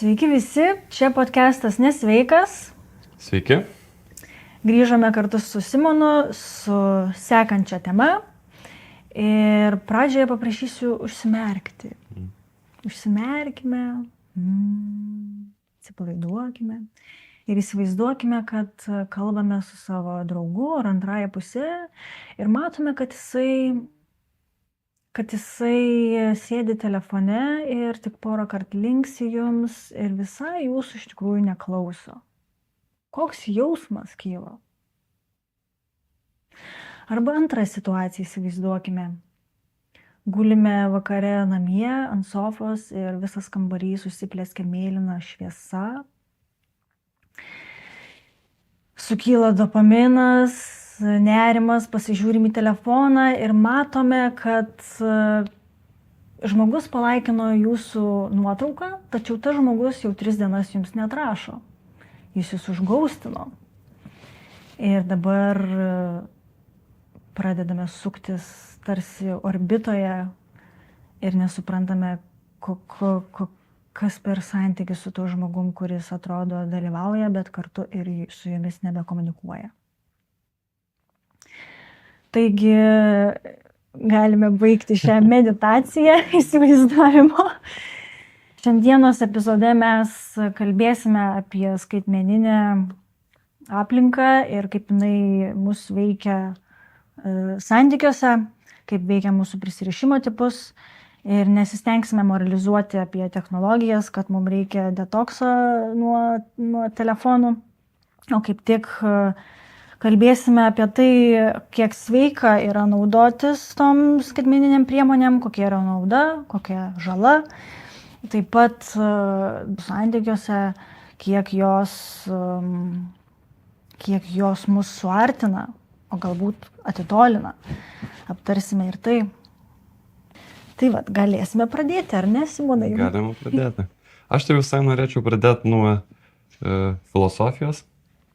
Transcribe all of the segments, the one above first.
Sveiki visi, čia podcastas Nesveikas. Sveiki. Grįžome kartu su Simonu su sekančia tema. Ir pradžioje paprašysiu užsimerkti. Užsimerkime, atsipalaiduokime ir įsivaizduokime, kad kalbame su savo draugu ar antrąja pusė ir matome, kad jisai sėdi telefone ir tik porą kartų linksi jums ir visai jūsų iš tikrųjų neklauso. Koks jausmas kyla? Arba antrą situaciją įsivaizduokime. Gulime vakare namie ant sofos ir visas kambarys užsiplėskia mėlyna šviesa. Sukyla dopaminas, nerimas, pasižiūrim į telefoną ir matome, kad žmogus palaikino jūsų nuotrauką, tačiau tas žmogus jau 3 dienas jums neatrašo. Jis jūs užgaustino. Ir dabar pradedame suktis tarsi orbitoje ir nesuprantame, kas per santykį su tuo žmogum, kuris atrodo dalyvauja, bet kartu ir su jumis nebekomunikuoja. Taigi galime baigti šią meditaciją įsivaizdavimo. Šiandienos epizode mes kalbėsime apie skaitmeninę aplinką ir kaip jinai mus veikia santykiuose, kaip veikia mūsų prisirišimo tipus ir nesistengsime moralizuoti apie technologijas, kad mums reikia detokso nuo telefonų, o kaip tik kalbėsime apie tai, kiek sveika yra naudotis tom skaitmeniniam priemonėm, kokia yra nauda, kokia žala. Taip pat santykiuose, kiek jos mus suartina, o galbūt atitolina. Aptarsime ir tai. Tai vat, galėsime pradėti, ar ne, Simonai? Galime pradėti. Aš tai visai norėčiau pradėti nuo filosofijos.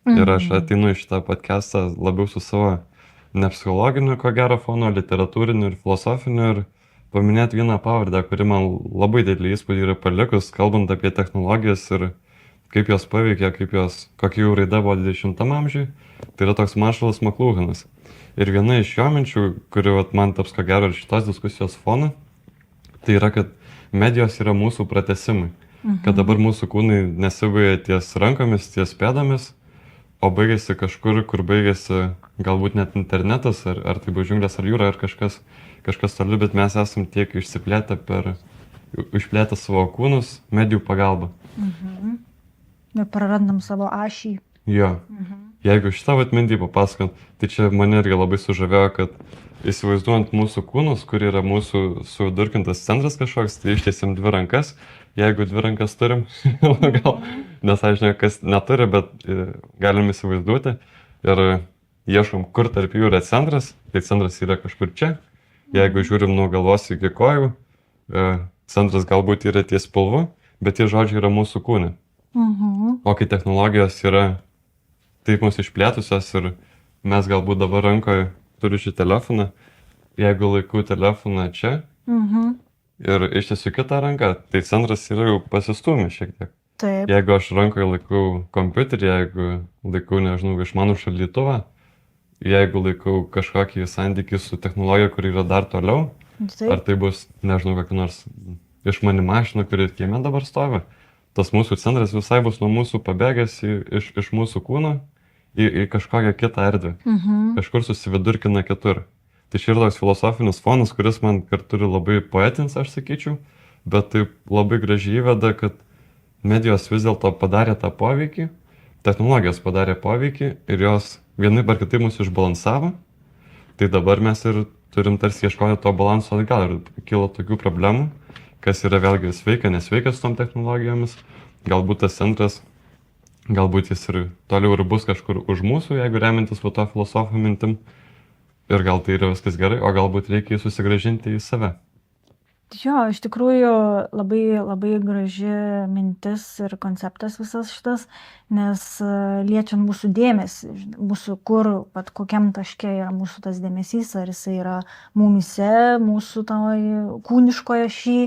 Ir aš ateinu į šitą podcastą labiau su savo ne psichologiniu, ko gero, fonu, literatūriniu ir filosofiniu. Ir paminėti vieną pavardę, kuri man labai didelį įspūdį yra palikus, kalbant apie technologijas ir kaip jos paveikia, kokia jų raida buvo 20 amžiui. Tai yra toks Marshallas McLuhanas. Ir viena iš jo minčių, kuri man taps ko gero ir šitos diskusijos fonu, tai yra, kad medijos yra mūsų pratesimai. Kad dabar mūsų kūnai nesibaigia ties rankomis, ties pėdomis, o baigėsi kažkur, kur baigėsi galbūt net internetas, ar tai buvo džiunglės, ar jūra, ar kažkas toli, bet mes esam tiek išplėtę savo kūnus medijų pagalba. Ir prarandam savo ašį. Jo. Jeigu šitą mintį papasakant, tai čia mane irgi labai sužavėjo, kad įsivaizduojant mūsų kūnus, kur yra mūsų sudurkintas centras kažkoks, tai ištiesiam 2 rankas. Jeigu 2 rankas turim, gal nesažinė, kas neturi, bet galim įsivaizduoti. Ir ieškom, kur tarp jų yra centras. Tai centras yra kažkur čia. Jeigu žiūrim nuo galvos iki kojų, centras galbūt yra ties pilvu, bet tie žodžiai yra mūsų kūne. O kai technologijos yra taip mus išplėtusios ir mes galbūt dabar rankoje turiu šį telefoną, jeigu laikau telefoną čia ir ištiesiu kitą ranką, tai centras yra jau pasistūmęs šiek tiek. Taip. Jeigu aš rankoje laikau kompiuterį, jeigu laikau, nežinau, išmanų šaldytuvą, jeigu laikau kažkokį santykį su technologija, kuri yra dar toliau, Taip. Ar tai bus, nežinau, kokia nors išmani mašina, kuri kieme dabar stovi, tas mūsų centras visai bus nuo mūsų pabėgęs iš mūsų kūno į kažkokią kitą erdvę. Kažkur susividurkina kitur. Tai čia yra toks filosofinis fonas, kuris man kartu yra labai poetinis, aš sakyčiau, bet taip labai gražiai įveda, kad medijos vis dėlto padarė tą poveikį, technologijos padarė poveikį ir jos vienaip ar kitaip mus išbalansavo. Tai dabar mes ir turim tarsi ieškoti to balanso atgal ir kilo tokių problemų, kas yra vėlgi sveika, nesveika su tom technologijomis. Galbūt tas centras, galbūt jis ir toliau ir bus kažkur už mūsų, jeigu remintis to filosofo mintim. Ir gal tai yra viskas gerai, o galbūt reikia jį susigrąžinti į save. Jo, iš tikrųjų labai, labai graži mintis ir konceptas visas šitas, nes liečiant mūsų dėmesį, mūsų kokiam taške yra mūsų tas dėmesys, ar jisai yra mumyse, mūsų toj kūniškoje šį,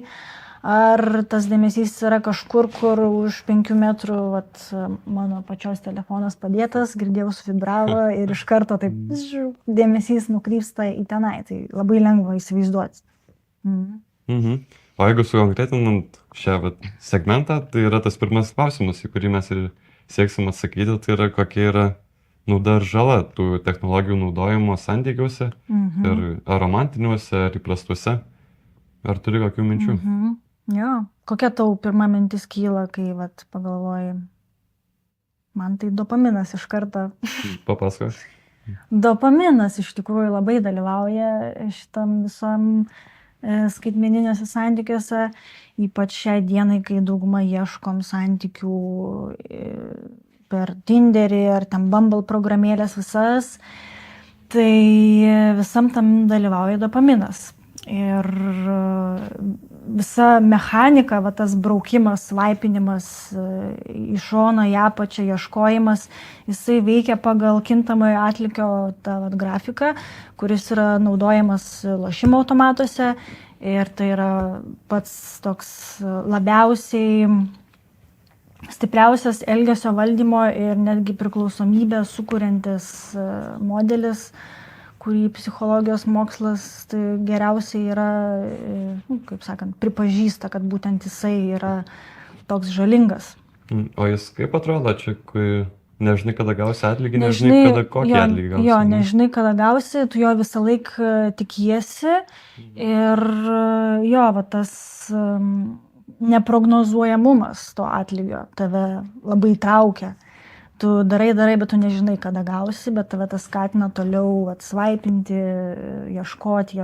ar tas dėmesys yra kažkur, kur už 5 metrų vat, mano pačios telefonas padėtas, girdėjau suvibravo ir iš karto taip dėmesys nukrypsta į tenai. Tai labai lengva įsivaizduoti. O jeigu sukonkretinant šią segmentą, tai yra tas pirmas klausimas, į kurį mes ir sieksim atsakyti, tai yra kokia yra nauda ir žala tų technologijų naudojimo santykiuose, ir ar romantiniuose, ar įprastuose. Ar turi kokių minčių? Jo. Kokia tau pirma mintis kyla, kai pagalvoji? Man tai dopaminas iš karto. Papasakos. Dopaminas iš tikrųjų labai dalyvauja šitam visam skaitmeniniuose santykiuose, ypač šiai dienai, kai dauguma ieškom santykių per Tinderį ar ten Bumble programėlės visas, tai visam tam dalyvauja dopaminas. Ir visa mechanika, tas braukimas, vaipinimas į šoną, į apačią, ieškojimas, jisai veikia pagal kintamojo atlygio tą grafiką, kuris yra naudojamas lošimo automatuose, ir tai yra pats toks labiausiai stipriausias elgesio valdymo ir netgi priklausomybę sukuriantis modelis, kurį psichologijos mokslas tai geriausiai yra, kaip sakant, pripažįsta, kad būtent jisai yra toks žalingas. O jis kaip atrodo čia, kai nežinai, kada gausi atlygį, nežinai, kada kokį atlygį gausi? Jo, nežinai, kada gausi, tu jo visą laiką tikiesi ir jo, tas neprognozuojamumas to atlygio tave labai traukia. Tu darai, bet tu nežinai, kada gausi, bet tave tas skatina toliau svaipinti, ieškoti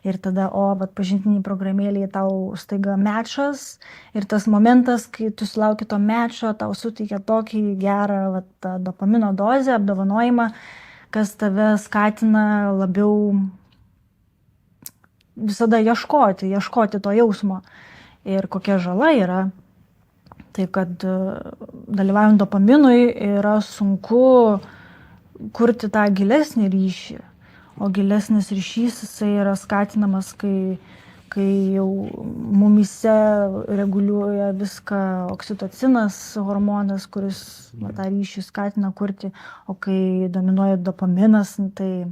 ir tada, pažintiniai programėlėje tau staiga mečas ir tas momentas, kai tu sulauki to mečo, tau suteikia tokį gerą tą dopamino dozę, apdovanojimą, kas tave skatina labiau visada ieškoti to jausmo. Ir kokia žala yra. Tai kad dalyvaujant dopaminui yra sunku kurti tą gilesnį ryšį, o gilesnis ryšys jisai yra skatinamas, kai jau mumyse reguliuoja viską oksitocinas hormonas, kuris tą ryšį skatina kurti, o kai dominuoja dopaminas, tai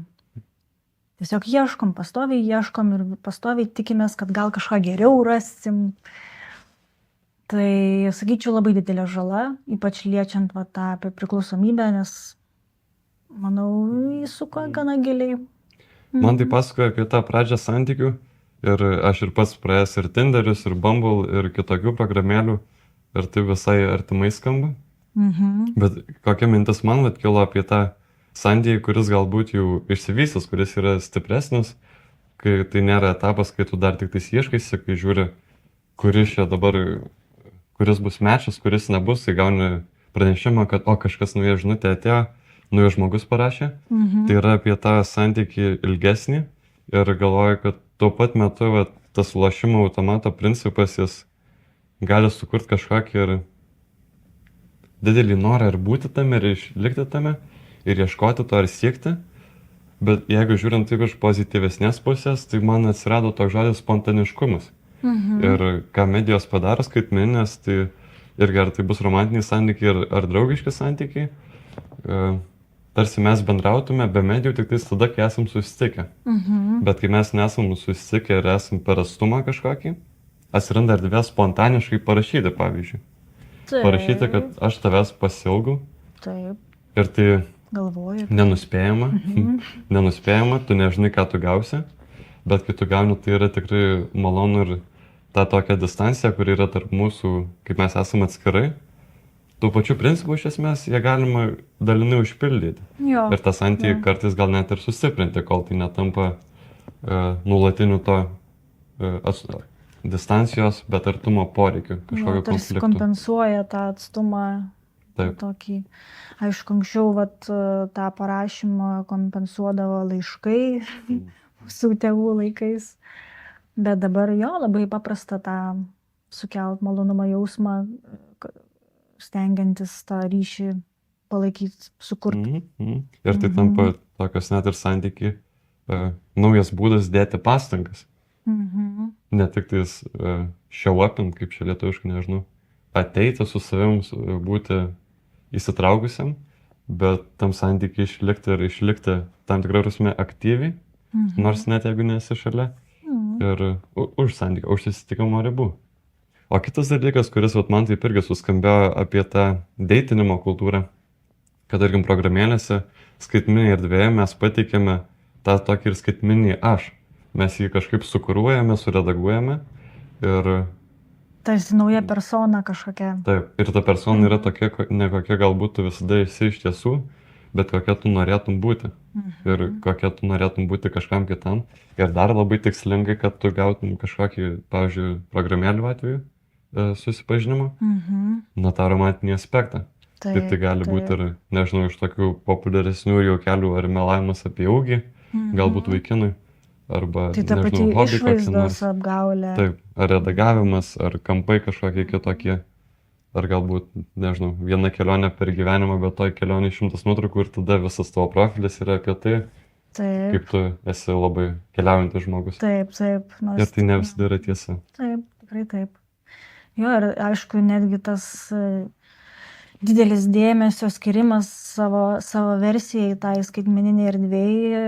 tiesiog pastoviai ieškom ir pastoviai tikimės, kad gal kažką geriau rasim. Tai, sakyčiau, labai didelė žala, ypač liečiant tą apie priklausomybę, nes, manau, įsuka gana giliai. Man tai pasakoja apie tą pradžią santykių ir aš ir pats praėjęs ir Tinderius, ir Bumble, ir kitokių programėlių ir tai visai artimai skamba. Bet kokia mintis man kilo apie tą santykį, kuris galbūt jau išsivystęs, kuris yra stipresnis, kai tai nėra etapas, kai tu dar tik tais ieškaisi, kai žiūri, kuris bus mečas, kuris nebus, tai gauni pranešimą, kad kažkas nauja žinutė atėjo, naujas žmogus parašė. Tai yra apie tą santykį ilgesnį ir galvoju, kad tuo pat metu tas lošimo automato principas jis gali sukurti kažkokį ir didelį norą ir būti tame, ir išlikti tame, ir ieškoti to, ir siekti. Bet jeigu žiūrint taip iš pozityvesnės pusės, tai man atsirado toks žodis spontaniškumas. Ir ką medijos padaro skaitmeninės, tai irgi ar tai bus romantiniai santykiai ar draugiški santykiai, tarsi mes bendrautume be medijų tik tada, kai esam susitikę. Bet kai mes nesam susitikę ir esam per atstumą kažkokį, atsiranda erdvė spontaniškai parašyti, pavyzdžiui. Parašyti, kad aš tavęs pasiilgau. Taip. Ir tai galvoju. Nenuspėjama. Nenuspėjama, tu nežinai, ką tu gausi, bet kai tu gauni, tai yra tikrai malonu ir ta tokia distancija, kuri yra tarp mūsų, kaip mes esame atskirai. Tų pačių principų iš esmės jie galima dalinai užpildyti. Jo. Ir tą santykį kartais gal net ir sustiprinti, kol tai netampa nuolatiniu to distancijos, bet artumo poreikiu, kažkokio konflikto. Tarsi kompensuoja tą atstumą. Taip. Tokį. Aišku, anksčiau tą parašymą kompensuodavo laiškai su tėvų laikais, bet dabar labai paprasta tą sukelt malonumą jausmą, stengiantis tą ryšį palaikyti, sukurti. Ir tai tampa tokios net ir santykiai naujas būdas dėti pastangas. Ne tik tais show upint, kaip čia lietuviškai, nežinau, ateiti su savim, būti įsitraukusiam, bet tam santykiai išlikti tam tikrą prasme aktyviai, nors net jeigu nesi šalia, ir už santykių, už susitikimo ribų. O kitas dalykas, kuris man taip irgi suskambėjo apie tą deitinimo kultūrą, kad, tarkim, programėlėse skaitmeninėje erdvėje mes pateikėme tą tokį ir skaitmeninį aš. Mes jį kažkaip sukuruojame, suredaguojame ir... Tarsi nauja persona kažkokia. Taip, ir ta persona yra tokia, ne kokia galbūt tu visada esi iš tiesų, bet kokia tu norėtum būti. Ir kokia tu norėtum būti kažkam kitam. Ir dar labai tikslingai, kad tu gautum kažkokį, pavyzdžiui, programėlių atveju susipažinimo, nuo tą romantinį aspektą. Tai gali būti ir, nežinau, iš tokių populiaresnių jau kelių ar melavimas apie ūgį, galbūt vaikinui, arba, nežinau, hobi kokį nors. Apgaulė. Taip, ar redagavimas, ar kampai kažkokie kitokie, ar galbūt, nežinau, viena kelionė per gyvenimą, bet toj kelionė 100 nuotraukų ir tada visas tavo profilis yra apie tai, kaip tu esi labai keliaujantis žmogus. Taip. Ir tai ne visada yra tiesa. Taip, tikrai taip. Jo, ir aišku, netgi tas didelis dėmesio skirimas savo versijai tai skaitmeniniai erdvėje,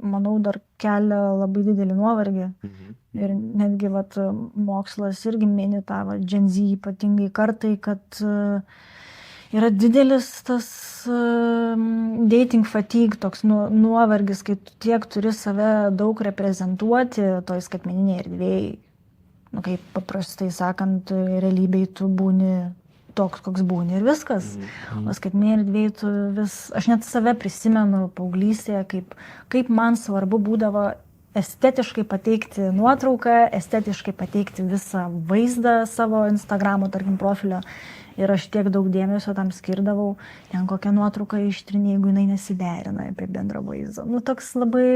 manau, dar kelia labai didelį nuovargį. Ir netgi mokslas irgi mini tą Gen Z ypatingai kartai, kad yra didelis tas dating fatigue, toks nuovargis, kai tu tiek turi save daug reprezentuoti toj skaitmeniniai erdvėje. Kaip paprastai sakant, realybėj tu būni toks, koks būni ir viskas. O skaitmeninėje erdvėje tu aš net save prisimenu paauglystėje, kaip man svarbu būdavo estetiškai pateikti nuotrauką, estetiškai pateikti visą vaizdą savo Instagramo, tarkim, profilio. Ir aš tiek daug dėmesio tam skirdavau, ten kokią nuotrauką ištrinė, jeigu jinai nesiderina prie bendro vaizdo. Toks labai...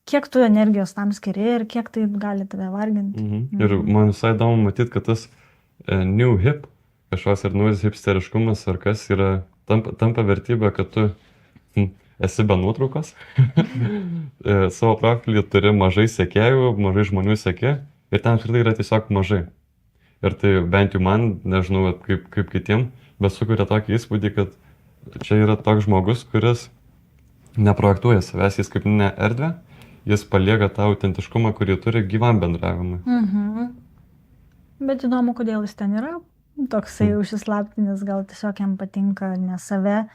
Kiek tu energijos tam skiri ir kiek tai gali tave varginti. Ir man visai įdomu matyti, kad tas new hip, kažkoks ir naujas hipsteriškumas ar kas yra, tampa vertybė, kad tu esi be nuotraukos, savo profilį turi mažai sekėjų, mažai žmonių sekė ir ten apskritai yra tiesiog mažai. Ir tai bent jau man, nežinau kaip kitiem, bet sukuria tokį įspūdį, kad čia yra toks žmogus, kuris neprojektuoja savęs į skaitmeninę erdvę, jis palieka tą autentiškumą, kurį turi gyvam bendravimui. Bet įdomu, kodėl jis ten yra. Toksai užsislaptinis, gal tiesiog jam patinka ne save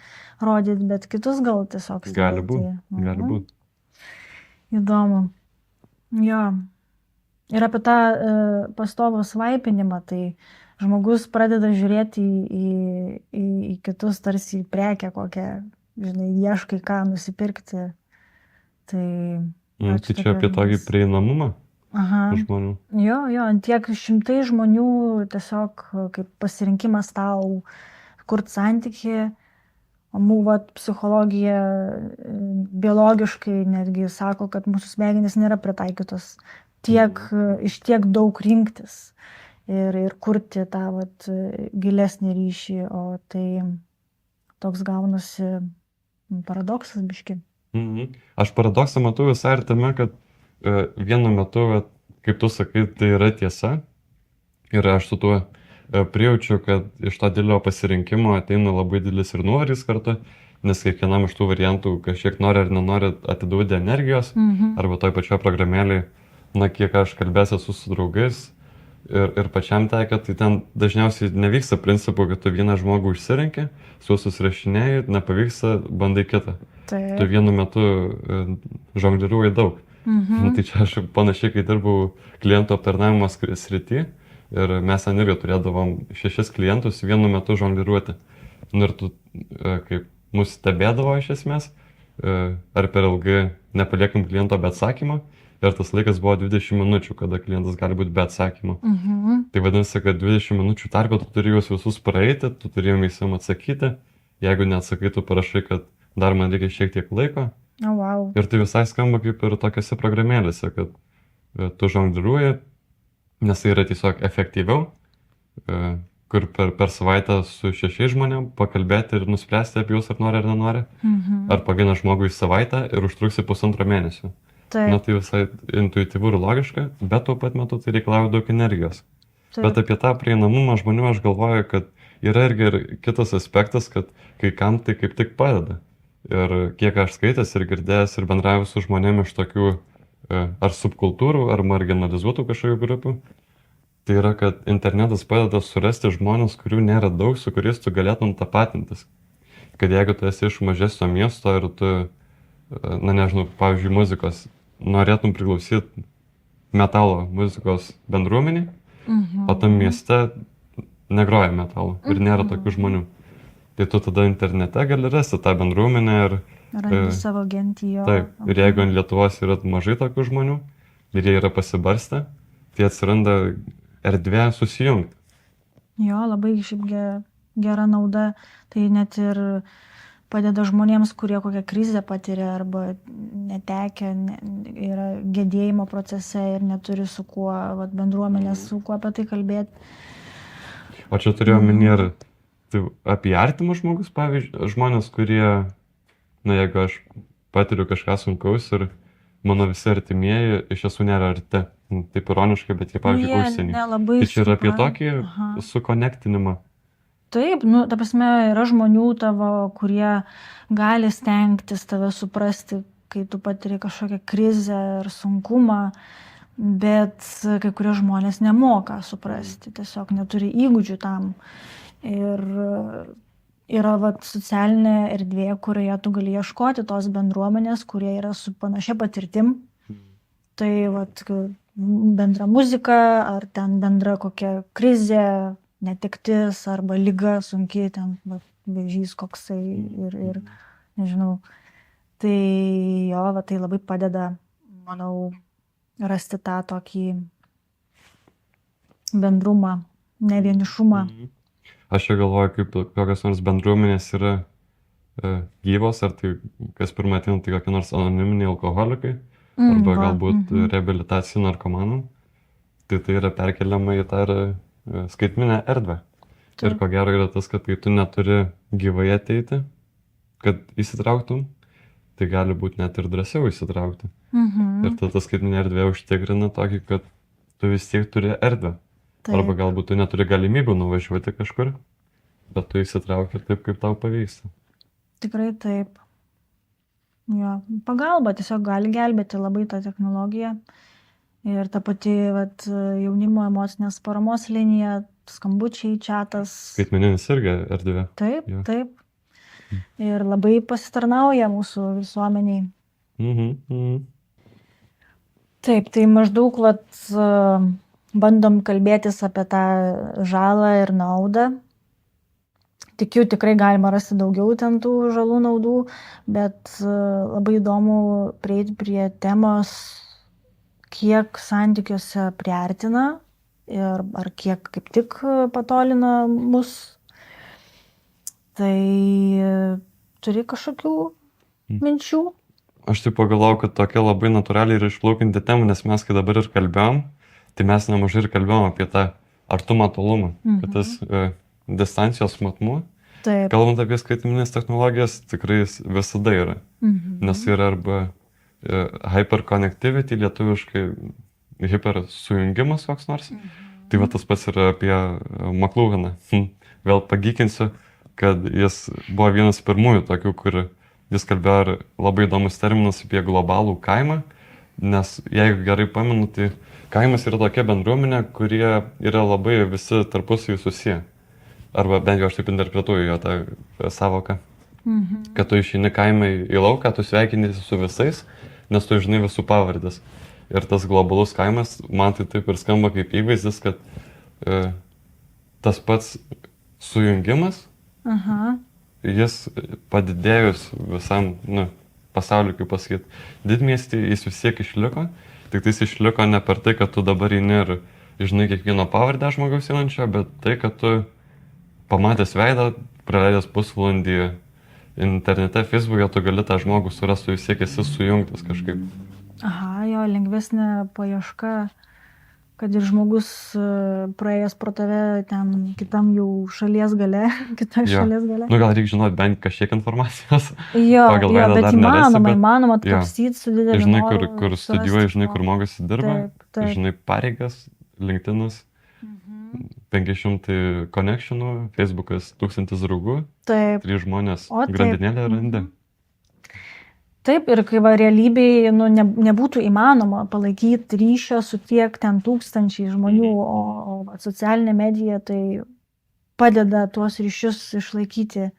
rodyti, bet kitus gal tiesiog stebėti. Gali būt. Įdomu. Jo. Ir apie tą pastovų svaipinimą, tai žmogus pradeda žiūrėti į kitus tarsi į prekę kokią, žinai, ieškai ką nusipirkti. Tai čia apie tokį prieinamumą žmonių. Jo, tiek šimtai žmonių tiesiog kaip pasirinkimas tau kurti santykį, o psichologija biologiškai netgi sako, kad mūsų smegenys nėra pritaikytos iš tiek daug rinktis ir kurti tą gilesnį ryšį, o tai toks gaunasi paradoksas biški. Aš paradoksą matau visai ir tame, kad vienu metu, kaip tu sakai, tai yra tiesa ir aš su tuo prijaučiu, kad iš to didelio pasirinkimo ateina labai didelis ir nuovargis kartu, nes kiekvienam iš tų variantų kažkiek nori ar nenori atiduoti energijos, arba toj pačioj programėlėje, kiek aš kalbėsiu su draugais ir pačiam tekia, tai ten dažniausiai nevyksta principu, kad tu vieną žmogų išsirenki, su susirašinėjai, nepavyksta, bandai kitą. Tu vienu metu žongliruoji daug. Tai čia aš panašiai, kai dirbau klientų aptarnavimo srity ir mes ten irgi turėdavom 6 klientus vienu metu žongliruoti. Ir tu, kaip mus stebėdavo iš esmės, ar per ilgai nepaliekam kliento be atsakymo. Ir tas laikas buvo 20 minučių, kada klientas gali būti be atsakymo. Tai vadinasi, kad 20 minučių tarpe tu turi juos visus praeiti, tu turi visam atsakyti. Jeigu neatsakai, tu parašai, kad dar man reikia šiek tiek laiko. Ir tai visai skamba kaip ir tokiose programėlėse, kad tu žongliruoji, nes tai yra tiesiog efektyviau, kur per savaitę su 6 žmonėm pakalbėti ir nuspręsti apie juos, ar nori ar nenori. Ar po vieną žmogų į savaitę ir užtruksi 1,5 mėnesio. Na Taip, tai visai intuityvu ir logiška, bet tuo pat metu tai reikalauja daug energijos. Bet taip. apie tą prieinamumą žmonių aš galvoju, kad yra irgi ir kitas aspektas, kad kai kam tai kaip tik padeda. Ir kiek aš skaitęs ir girdėjęs ir bendravęs su žmonėmis iš tokių ar subkultūrų, ar marginalizuotų kažkokių grupių, tai yra, kad internetas padeda surasti žmonės, kurių nėra daug, su kuriais tu galėtum tapatintis. Kad jeigu tu esi iš mažesnio miesto ir tu, na nežinau, pavyzdžiui, muzikos, norėtum priklausyti metalo muzikos bendruomeniai, o tam mieste negroja metalo ir nėra tokių žmonių. Tai tu tada internete gali rasti tą bendruomenę ir Randi savo gentį jo. taip, ir jeigu ant Lietuvos yra mažai tokių žmonių ir jie yra pasibarstę, tai atsiranda erdvė susijungti. Jo, labai šiaip gera nauda. Tai net ir padeda žmonėms, kurie kokią krizę patiria arba netekę, yra gedėjimo procese ir neturi su kuo, vat, bendruomenės, su kuo apie tai kalbėti. O čia turėjau omeny ir tai apie artimus žmogus, pavyzdžiui, žmonės, kurie, na jeigu aš patiriu kažką sunkaus ir mano visi artimieji iš tiesų nėra arti. Taip ironiškai, bet jie, pavyzdžiui, užsienį. Nelabai Tai čia yra apie supranta. tokį Aha. sukonektinimą. Taip, nu, ta prasme, yra žmonių tavo, kurie gali stengtis tave suprasti, kai tu patiri kažkokią krizę ar sunkumą, bet kai kurie žmonės nemoka suprasti, tiesiog neturi įgūdžių tam. Ir yra vat, socialinė erdvė, kurioje tu gali ieškoti tos bendruomenės, kurie yra su panašia patirtim. Tai vat, bendra muzika, ar ten bendra kokia krizė, netektis, arba lyga sunkiai, ten vėžys koksai ir nežinau. Tai jo, va, tai labai padeda, manau, rasti tą tokį bendrumą, ne vienišumą. Aš čia galvoju, kaip kokios nors bendruomenės yra gyvos, ar tai kas pirmą ateina, tai kokie nors anoniminiai alkoholikai, arba galbūt reabilitacija narkomanam. Tai yra perkeliama į tą skaitminę erdvę. Ir ko gero yra tas, kad kai tu neturi gyvai ateiti, kad įsitrauktum, tai gali būti net ir drąsiau įsitraukti. Ir tada skaitminė erdvė užtikrina tokį, kad tu vis tiek turi erdvę. Taip. Arba galbūt tu neturi galimybių nuvažiuoti kažkur, bet tu įsitrauki taip, kaip tau pavyksta. Tikrai taip. Jo, pagalba tiesiog gali gelbėti labai tą technologiją. Ir ta pati vat, jaunimo emocinės paramos linija, skambučiai, čatas. Skaitmeninis irgi erdvė. Taip, Jo. taip. Ir labai pasitarnauja mūsų visuomeniai. Taip, tai maždaug vat, bandom kalbėtis apie tą žalą ir naudą. Tikiu, tikrai galima rasti daugiau ten tų žalų naudų, bet labai įdomu prieiti prie temos, kiek santykiuose priartina ir ar kiek kaip tik patolina mus. Tai turi kažkokių minčių? Aš taip pagalvojau, kad tokia labai natūraliai ir išplaukianti tema, nes mes kai dabar ir kalbėjom, tai mes nemažai ir kalbėjom apie tą artumą tolumą, kad tas distancijos matmuo, Taip. kalbant apie skaitmeninės technologijas, tikrai jis visada yra. Nes yra arba hyperconnectivity, lietuviškai hiper sujungimas koks nors. Tai va tas pats yra apie McLuhaną. Vėl pagykinsiu, kad jis buvo vienas pirmųjų tokių, kur jis kalbėjo labai įdomus terminas apie globalų kaimą, nes jeigu gerai pamenu, tai kaimas yra tokia bendruomenė, kurie yra labai visi tarpusavį susiję. Arba bent jau aš taip interpretuoju jo tą savoką. Kad tu išeini kaimai į lauką, tu sveikinėsi su visais, nes tu žinai visų pavardės. Ir tas globalus kaimas, man tai taip ir skamba kaip įvaizdis, kad tas pats sujungimas, jis padidėjus visam pasauliu, kaip pasakyti, didmiestį jis vis tiek išliko, tik tai jis išliko ne per tai, kad tu dabar eini ir žinai kiekvieno pavardę žmogaus einančio, bet tai, kad tu pamatęs veidą, praleidęs pusvalandį internete, Facebook'e, tu gali tą žmogų surasti, vis tiek esi sujungtas kažkaip. Aha, jo, lengvesnė paieška. kad ir žmogus praėjęs pro tave ten kitam jau šalies gale, kitoje Jo. šalies gale. Nu, gal reikia žinoti bent kažkiek informacijos. Jo, Pagal jo, veidą bet dar nerasi, bet įmanoma jo. atkapstyti su dideliu Žinai, noru kur surasti studijuoji, žinai, kur žmogų. mokosi dirba, Taip, taip. žinai pareigas, LinkedInas, 500 connectionų, Facebookas 1000 draugų, Taip. 3 žmonės O, taip. grandinėlė randi. Taip, ir kai va realybėje nebūtų įmanoma palaikyti ryšio su tiek ten tūkstančiai žmonių, o socialinė medija tai padeda tuos ryšius išlaikyti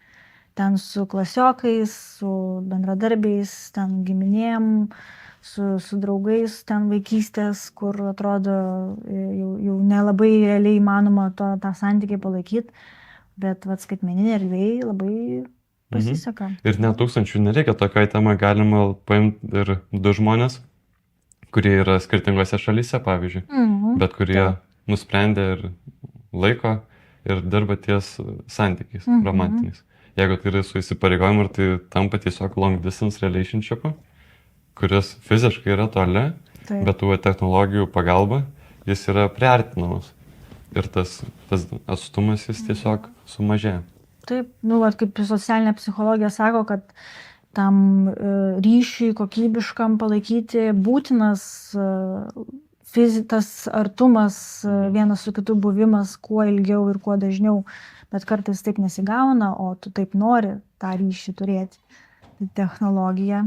ten su klasiokais, su bendradarbiais, ten giminėm, su draugais ten vaikystės, kur atrodo jau nelabai realiai įmanoma tą santykį palaikyti, bet skaitmeninė erdvėje labai pasiseka. Ir net 1000 nereikia, tokiai temai galima paimti ir 2 žmonės, kurie yra skirtingose šalyse, pavyzdžiui, bet kurie nusprendė ir laiko ir dirba ties santykiais romantiniais. Jeigu tai yra su įsipareigojimu, ir tai tampa tiesiog long distance relationship, kuris fiziškai yra toli, bet tų technologijų pagalba jis yra priartinamas. Ir tas atstumas jis tiesiog sumažėja. Taip, kaip socialinė psichologija sako, kad tam ryšiui kokybiškam palaikyti būtinas tas artumas, vienas su kitu buvimas kuo ilgiau ir kuo dažniau, bet kartais taip nesigauna, o tu taip nori tą ryšį turėti. Tai technologija,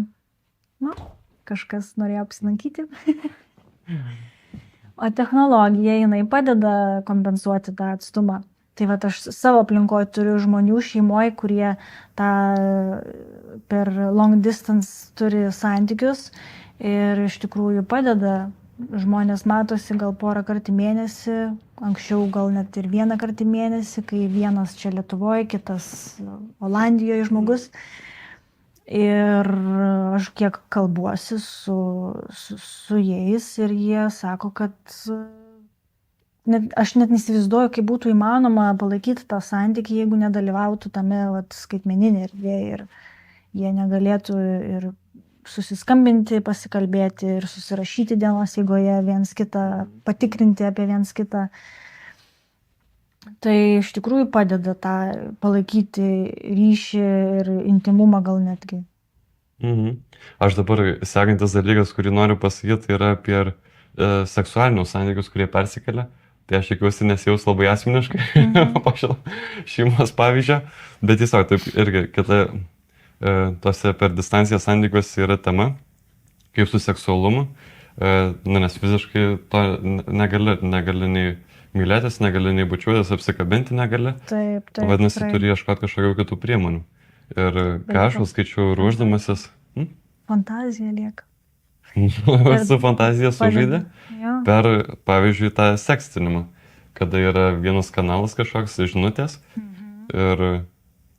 kažkas norėjo apsilankyti. O technologija, jinai padeda kompensuoti tą atstumą. Tai aš savo aplinkoje turiu žmonių šeimoje, kurie per long distance turi santykius ir iš tikrųjų padeda. Žmonės matosi gal porą kartų į mėnesį, anksčiau gal net ir vieną kartą į mėnesį, kai vienas čia Lietuvoje, kitas Olandijoje žmogus. Ir aš kiek kalbuosi su jais ir jie sako, kad aš net neįsivaizduoju, kaip būtų įmanoma palaikyti tą santykį, jeigu nedalyvautų tame skaitmeninėje erdvėje ir jie negalėtų ir susiskambinti, pasikalbėti ir susirašyti dienos eigoje viens kitą, patikrinti apie viens kitą. Tai iš tikrųjų padeda tą palaikyti ryšį ir intimumą gal netgi. Aš dabar sekantis dalykas, kurį noriu pasakyti, yra apie seksualinius santykius, kurie persikelia. Tai aš tikiuosi nesijaus labai asmeniškai po šeimos pavyzdžio, bet tiesiog taip irgi kita tose per distanciją santykiuose yra tema, kaip su seksualumu, nes fiziškai to negali nei mylėtis, negali nei bučiuotis, apsikabinti negali. Taip. Vadinasi, turi ieškoti kažkokių kitų priemonių. Ir ką aš skaičiau ruošdamasis. Fantazija lieka. Su fantazija sužaidė per, pavyzdžiui, tą sekstinimą, kada yra vienas kanalas kažkoks žinutės ir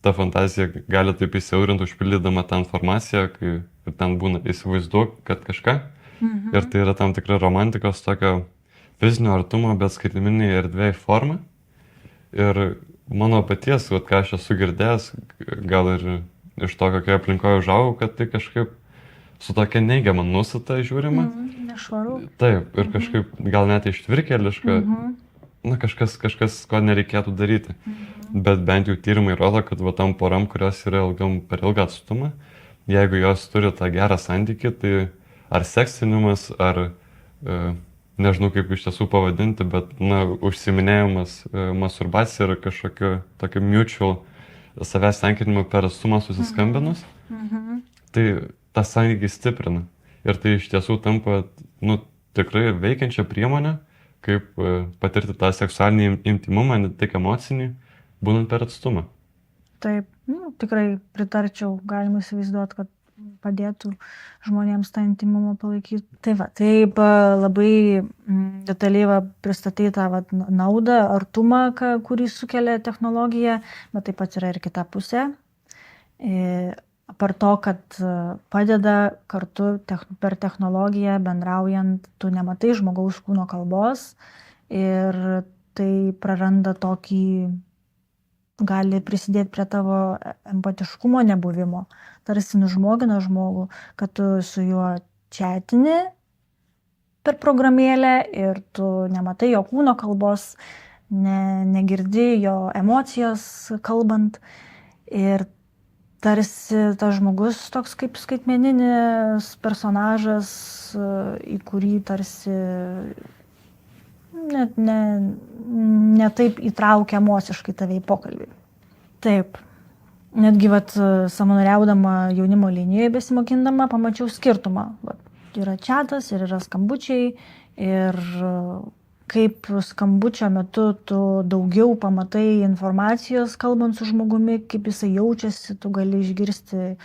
ta fantazija gali taip įsiaurinti, užpildydama tą informaciją, kai ten būna įsivaizduok, kad kažką. Ir tai yra tam tikra romantikos tokio fizinio artumo, bet skaitmeninėje erdvėje forma. Ir mano paties, ką aš esu girdėjęs, gal ir iš to, kokioje aplinkoje užaugau, kad tai kažkaip su tokia neigiama nusita žiūrima. Nešvaru. Taip, ir kažkaip gal net ištvirkėliška, kažkas, ko nereikėtų daryti. Bet bent jau tyrimai rodo, kad tam poram, kurios yra per ilgą atstumą, jeigu jos turi tą gerą santykį, tai ar seksinimas, ar nežinau kaip iš tiesų pavadinti, bet užsiiminėjimas masturbacija yra kažkokio tokio mutual savęs tenkinimo per atstumą susiskambinus, tai tą santykį stiprina. Ir tai iš tiesų tampa tikrai veikiančia priemonė, kaip patirti tą seksualinį intimumą, ne tik emocinį, būnant per atstumą. Taip, tikrai pritarčiau, galima įsivaizduoti, kad padėtų žmonėms tą intimumą palaikyti. Taip labai detaliai pristatai tą naudą, artumą, kurį sukelia technologija, bet taip pat yra ir kita pusė. Apart to, kad padeda kartu per technologiją bendraujant, tu nematai žmogaus kūno kalbos ir tai praranda tokį, gali prisidėti prie tavo empatiškumo nebuvimo, tarsi nužmogina žmogų, kad tu su juo chatini, per programėlę ir tu nematai jo kūno kalbos, negirdi jo emocijos kalbant. Ir tarsi tas žmogus toks kaip skaitmeninis personažas, į kurį tarsi net ne taip įtraukia emociškai tave į pokalbį. Taip. Netgi savanoriaudama jaunimo linijoje besimokindama pamačiau skirtumą. Yra chatas ir yra skambučiai ir kaip skambučio metu tu daugiau pamatai informacijos kalbant su žmogumi, kaip jisai jaučiasi, tu gali išgirsti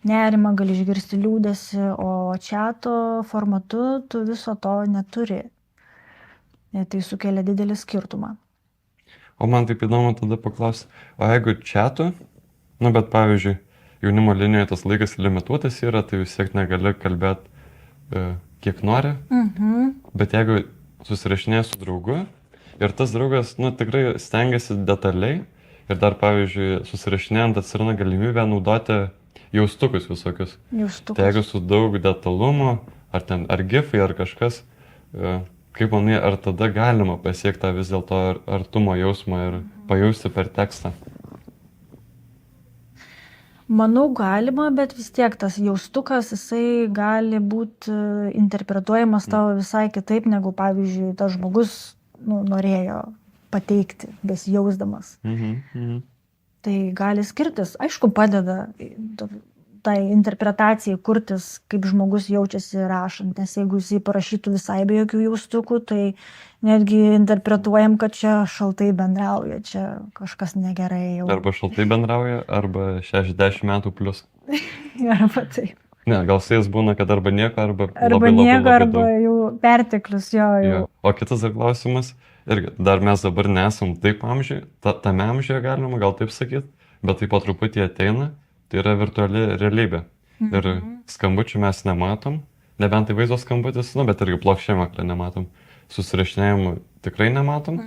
nerimą, gali išgirsti liūdesį, o chato formatu tu viso to neturi. Tai sukelia didelį skirtumą. O man taip įdomu tada paklausti, o jeigu chatu, bet pavyzdžiui, jaunimo linijoje tas laikas limituotas yra, tai vis tiek negali kalbėti kiek nori, bet jeigu susirašinėji su draugu ir tas draugas, tikrai stengiasi detaliai ir dar, pavyzdžiui, susirašinėjant atsiranda galimybė naudoti jaustukus visokius. Tai jeigu su daug detalumo, ar gifai, ar kažkas, kaip manai, ar tada galima pasiekti tą vis dėlto artumo jausmą ir pajausti per tekstą? Manau, galima, bet vis tiek tas jaustukas, jisai gali būti interpretuojamas tavo visai kitaip, negu, pavyzdžiui, tas žmogus norėjo pateikti, besijausdamas. Tai gali skirtis. Aišku, padeda tai interpretacijai kurtis, kaip žmogus jaučiasi rašant, nes jeigu jisai parašytų visai be jokių jaustukų, tai netgi interpretuojam, kad čia šaltai bendrauja, čia kažkas negerai jau. Arba šaltai bendrauja, arba 60 metų plus. Arba taip. Ne, gal su jais būna, kad arba nieko, arba labai nieko, arba jau perteklius jo. O kitas dar klausimas, irgi, dar mes dabar nesam taip amžiuje, tame amžiuje galima, gal taip sakyti, bet taip po truputį ateina, tai yra virtuali realybė. Ir skambučių mes nematom, nebent tai vaizdo skambutis, bet irgi plokščiame ekrane nematom. Susirašinėjimų tikrai nematom.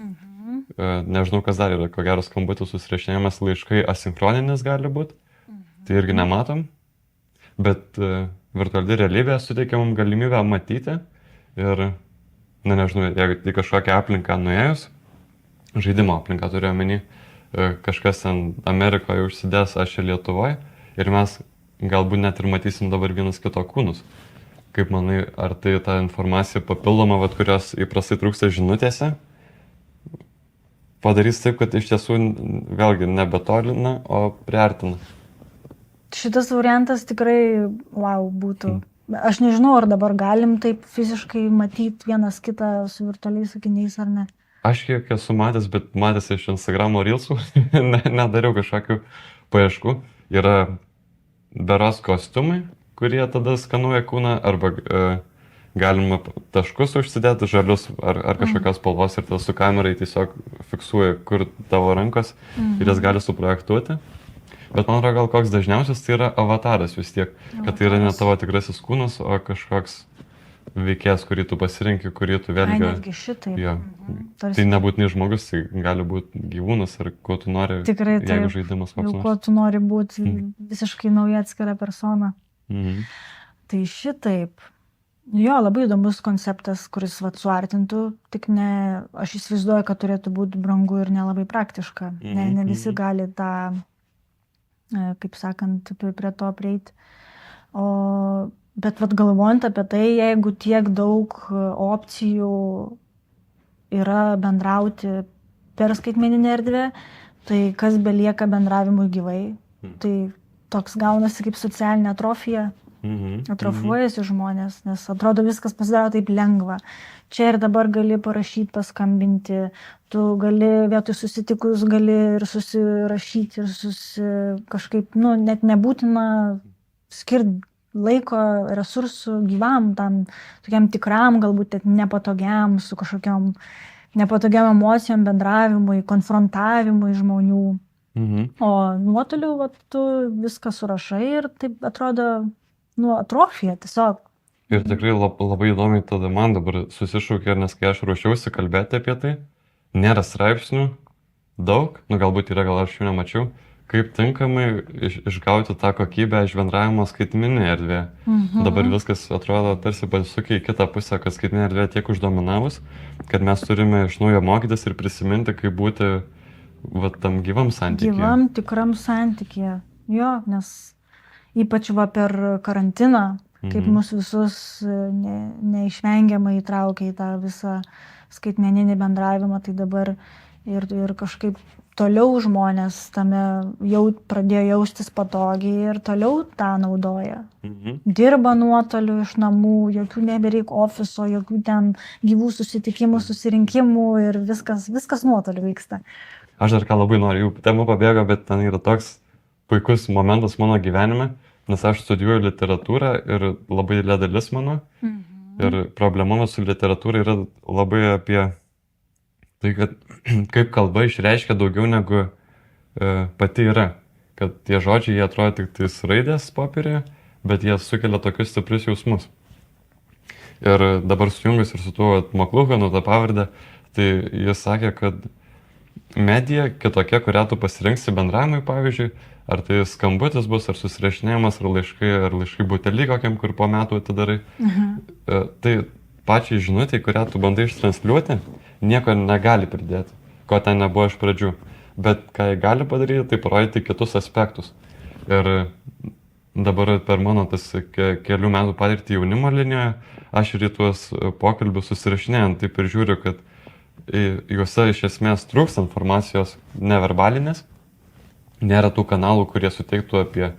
Nežinau, kas dar yra, ko gero skambutis, susirašinėjimas, laiškai asinchroninis gali būti, tai irgi nematom. Bet virtuali realybė suteikia mums galimybę matyti ir, nežinau, jeigu į kažkokią aplinką nuėjus, žaidimo aplinką turiu omeny, kažkas ten Amerikoje užsidės, aš čia Lietuvoje, ir mes galbūt net ir matysim dabar vienas kito kūnus. Kaip manai, ar tai ta informacija papildoma, kurios įprastai trūksta žinutėse, padarys taip, kad iš tiesų vėlgi nebetolina, o priartina? Šitas variantas tikrai, būtų. Aš nežinau, ar dabar galim taip fiziškai matyti vienas kitą su virtualiais akiniais ar ne. Aš kiek esu matęs, bet matęs iš Instagramo reelsų, nedariau kažkokių paieškų. Yra beros kostiumai, kurie tada skanuoja kūną, arba galima taškus užsidėti, žalius ar kažkokios spalvos, ir tada su kamerai tiesiog fiksuoja, kur tavo rankos, ir jas gali suprojektuoti. Bet man atrodo, gal koks dažniausias tai yra avataras vis tiek, kad tai yra ne tavo tikrasis kūnas, o kažkoks veikėjas, kurį tu pasirinki, kurį tu vėlgi... Netgi šitaip. Tai nebūtinai žmogus, tai gali būti gyvūnas, ar ko tu nori, tikrai, jeigu žaidimas koks nors. Ko tu nori būti, visiškai nauja atskira persona. Tai šitaip. Jo, labai įdomus konceptas, kuris suartintų, tik aš įsivaizduoju, kad turėtų būti brangu ir nelabai praktiška. Ne visi gali tą, kaip sakant, prie to prieiti. Bet galvojant apie tai, jeigu tiek daug opcijų yra bendrauti per skaitmeninę erdvę, tai kas belieka bendravimui gyvai. Tai toks gaunasi kaip socialinė atrofija. Atrofuojasi žmonės, nes atrodo viskas pasidaro taip lengva. Čia ir dabar gali parašyti, paskambinti, tu gali vietoj susitikus, gali ir susirašyti, ir kažkaip, net nebūtina skirti laiko, resursų gyvam, tam tokiam tikram, galbūt nepatogiam, su kažkokiam nepatogiam emocijom, bendravimui, konfrontavimui žmonių. O nuotoliu tu viską surašai ir taip atrodo, atrofija tiesiog. Ir tikrai labai įdomiai tada man dabar susišaukė, nes kai aš ruošiausi kalbėti apie tai, nėra straipsnių daug, galbūt yra, gal aš jų nemačiau, kaip tinkamai išgauti tą kokybę iš bendravimo skaitmeninėje erdvėje. Dabar viskas atrodo tarsi pasisukia į kitą pusę, kad skaitmeninė erdvė tiek uždominavus, kad mes turime iš naujo mokytis ir prisiminti, kaip būti tam gyvam santykiui. Gyvam tikram santykiui. Jo, nes ypač per karantiną, kaip mus visus neišvengiamai įtraukia į tą visą skaitmeninį bendravimą, tai dabar ir kažkaip toliau žmonės tame jau pradėjo jaustis patogiai ir toliau tą naudoja. Dirba nuotoliu iš namų, jokių nebereik ofiso, jokių ten gyvų susitikimų, susirinkimų ir viskas nuotoliu vyksta. Aš dar ką labai noriu, jų temų pabėgo, bet ten yra toks puikus momentas mano gyvenime, nes aš studijuoju literatūrą ir labai didelė dalis mano. Ir problema su literatūra yra labai apie tai, kad kaip kalba išreiškia daugiau negu pati yra. Kad tie žodžiai, jie atrodo tik tais raidės popierėje, bet jie sukelia tokius stiprius jausmus. Ir dabar sujungus ir su tuo McLuhanu, tą pavardę, tai jis sakė, kad medija kitokia, kurią tu pasirinksi bendravimui, pavyzdžiui, ar tai skambutis bus, ar susirašinėjimas, ar laiškai butelį kokiam, kur po metų atidarai. Tai pačiai žinutė, kurią tu bandai ištransliuoti, nieko negali pridėti, ko ten nebuvo iš pradžių. Bet ką jie gali padaryti, tai parodyti kitus aspektus. Ir dabar per mano tas kelių metų patirtį jaunimo linijoje, aš ir į tuos pokalbius susirašinėjant, taip ir žiūriu, kad juose iš esmės trūks informacijos neverbalinės. Nėra tų kanalų, kurie suteiktų apie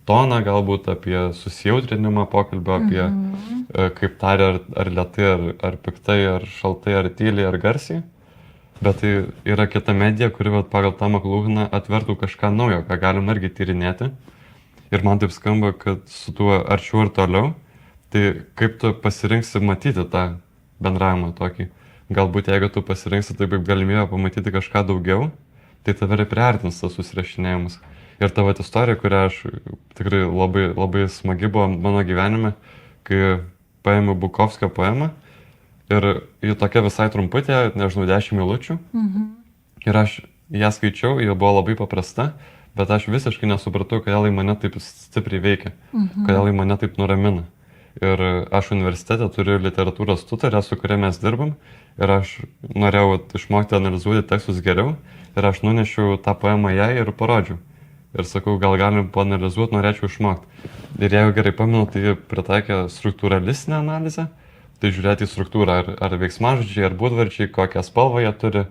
toną, galbūt apie susijautrinimą pokalbio, apie kaip tari ar lėtai, ar piktai, ar šaltai, ar tyliai, ar garsiai. Bet tai yra kita medija, kuri pagal tą McLuhaną atvertų kažką naujo, ką galima irgi tyrinėti. Ir man taip skamba, kad su tuo arčiau ir toliau, tai kaip tu pasirinksi matyti tą bendravimą tokį. Galbūt jeigu tu pasirinksi taip kaip galimybę pamatyti kažką daugiau, tai tave ir priartins tas susirašinėjimas. Ir tavo istorija, kurią aš tikrai labai, labai smagi buvo mano gyvenime, kai paėmiau Bukovskio poemą ir ji tokia visai trumputė, nežinau, 10 eilučių. Ir aš ją skaičiau, ji buvo labai paprasta, bet aš visiškai nesupratau, kodėl ji mane taip stipriai veikia, kodėl ji mane taip nuramina. Ir aš universitete turiu literatūros tutorę, su kuria mes dirbam, ir aš norėjau išmokti analizuoti tekstus geriau, ir aš nunešiau tą poemą jai ir parodžiau. Ir sakau, gal galim paanalizuoti, norėčiau išmokti. Ir jeigu gerai pamenu, tai pritaikė struktūralistinę analizę, tai žiūrėti į struktūrą, ar veiksmažodžiai, ar būdvardžiai, kokią spalvą jie turi,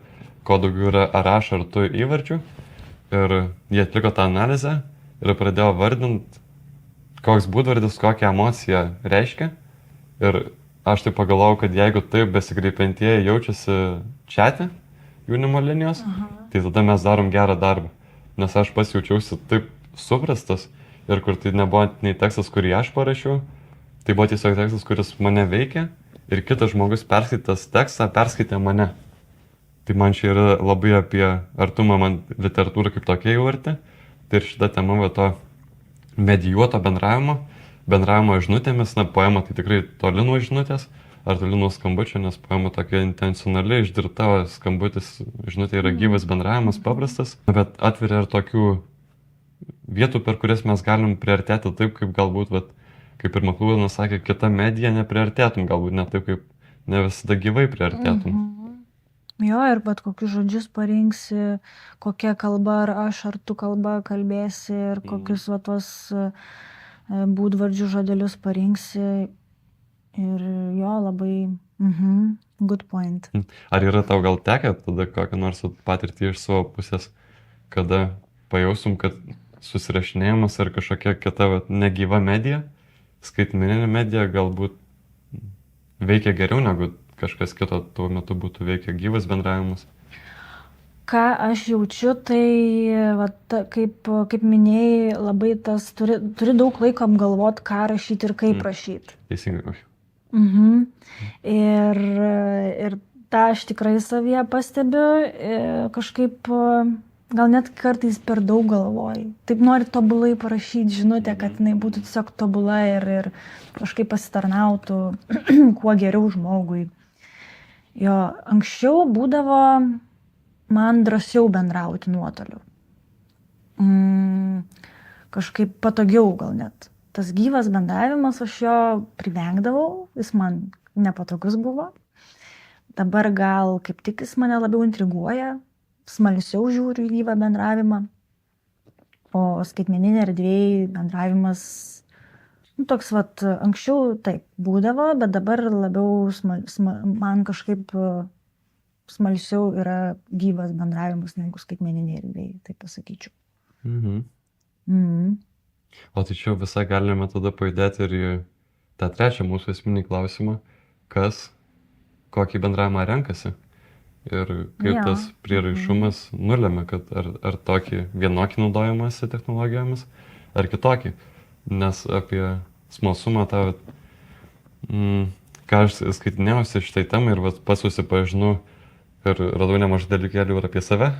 ko daugiau yra ar aš, ar tu įvardžių. Ir jie atliko tą analizę ir pradėjo vardinti, koks būdvardis, kokią emociją reiškia. Ir aš tai pagalvojau, kad jeigu taip besikreipiantieji jaučiasi čiate jaunimo linijos, tai tada mes darom gerą darbą. Nes aš pats jaučiausi taip suprastas ir kur tai nebuvo nei tekstas, kurį aš parašiau, tai buvo tiesiog tekstas, kuris mane veikia ir kitas žmogus perskaitęs tekstą perskaitė mane. Tai man čia yra labai apie artumą man literatūrą kaip tokia jau arti. Tai ir šita tema va to medijuoto bendravimo žinutėmis, na poema tai tikrai toli nuo žinutės, ar toli nuo skambučio, nes poema tokia intencionaliai išdirbta, skambutis, žinutė yra gyvas bendravimas, paprastas, bet atveria ir tokių vietų, per kurias mes galim priartėti taip, kaip galbūt, kaip ir McLuhanas sakė, kita medija nepriartėtum, galbūt ne taip, kaip ne visada gyvai priartėtum. Jo, ir bet kokius žodžius parinksi, kokia kalba, ar aš, ar tu kalba kalbėsi, ir kokius tos būdvardžių žodelius parinksi. Ir jo, labai good point. Ar yra tau gal tekę tada kokią nors patirtį iš savo pusės, kada pajausum, kad susirašinėjimas ar kažkokia kita negyva medija, skaitmeninė medija galbūt veikia geriau negu kažkas kito tuo metu būtų veikia gyvas bendravimas? Ką aš jaučiu, tai kaip minėjai, labai tas turi daug laiko apgalvoti, ką rašyti ir kaip rašyti. Teisingai. Ir tą aš tikrai savyje pastebiu, kažkaip gal net kartais per daug galvoju. Taip nori tobulai parašyti žinutę, kad jinai būtų tiesiog tobula ir kažkaip pasitarnautų kuo geriau žmogui. Jo, anksčiau būdavo man drąsiau bendrauti nuotoliu. kažkaip patogiau gal net. Tas gyvas bendravimas, aš jo privengdavau, jis man nepatogus buvo. Dabar gal kaip tik jis mane labiau intriguoja, smalsiau žiūriu į gyvą bendravimą. O skaitmeninė erdvėje bendravimas, toks vat, anksčiau taip būdavo, bet dabar labiau man kažkaip smalsiau yra gyvas bendravimas negu skaitmeninė erdvėje, taip pasakyčiau. O tai čia visai galime tada pajudėti ir į tą trečią mūsų esminį klausimą, kas kokį bendravimą renkasi ir kaip tas prieraišumas nulemia, kad ar tokį vienokį naudojimąsi technologijomis, ar kitokį. Nes apie smalsumą tą, ką aš skaitinėjausi šitai temai ir pats susipažinau ir radau nemažai dalykėlių ir apie save,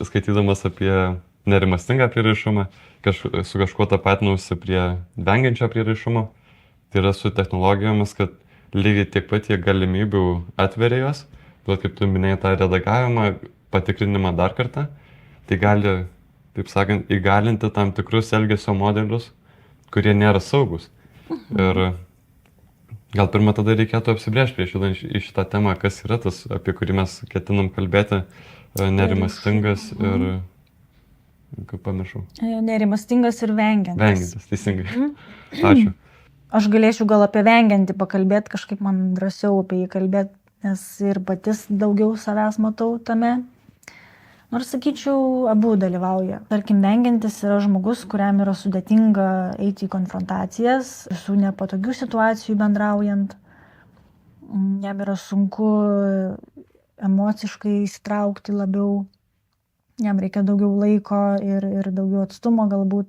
skaitydamas apie nerimastingą prieraišumą, su kažkuo tapatinausi prie vengiančio prieraišumo, tai yra su technologijomis, kad lygiai tiek pat jie galimybių atveria jos, bet kaip tu minėjai tą redagavimą, patikrinimą dar kartą, tai gali, taip sakant, įgalinti tam tikrus elgesio modelius, kurie nėra saugus. Ir gal pirmą tada reikėtų apsibrėžti prieš judant į šitą temą, kas yra tas, apie kurį mes ketinam kalbėti, nerimastingas ir, kaip pamiršau. Nerimastingas ir vengiantis. Vengiantis, teisingai. Ačiū. Aš galėčiau gal apie vengiantį pakalbėti, kažkaip man drąsiau apie jį kalbėti, nes ir patys daugiau savęs matau tame. Nors sakyčiau, abu dalyvauja. Tarkim, vengiantis yra žmogus, kuriam yra sudėtinga eiti į konfrontacijas, su nepatogių situacijų bendraujant. Jam yra sunku emociškai įsitraukti labiau, jam reikia daugiau laiko ir daugiau atstumo galbūt.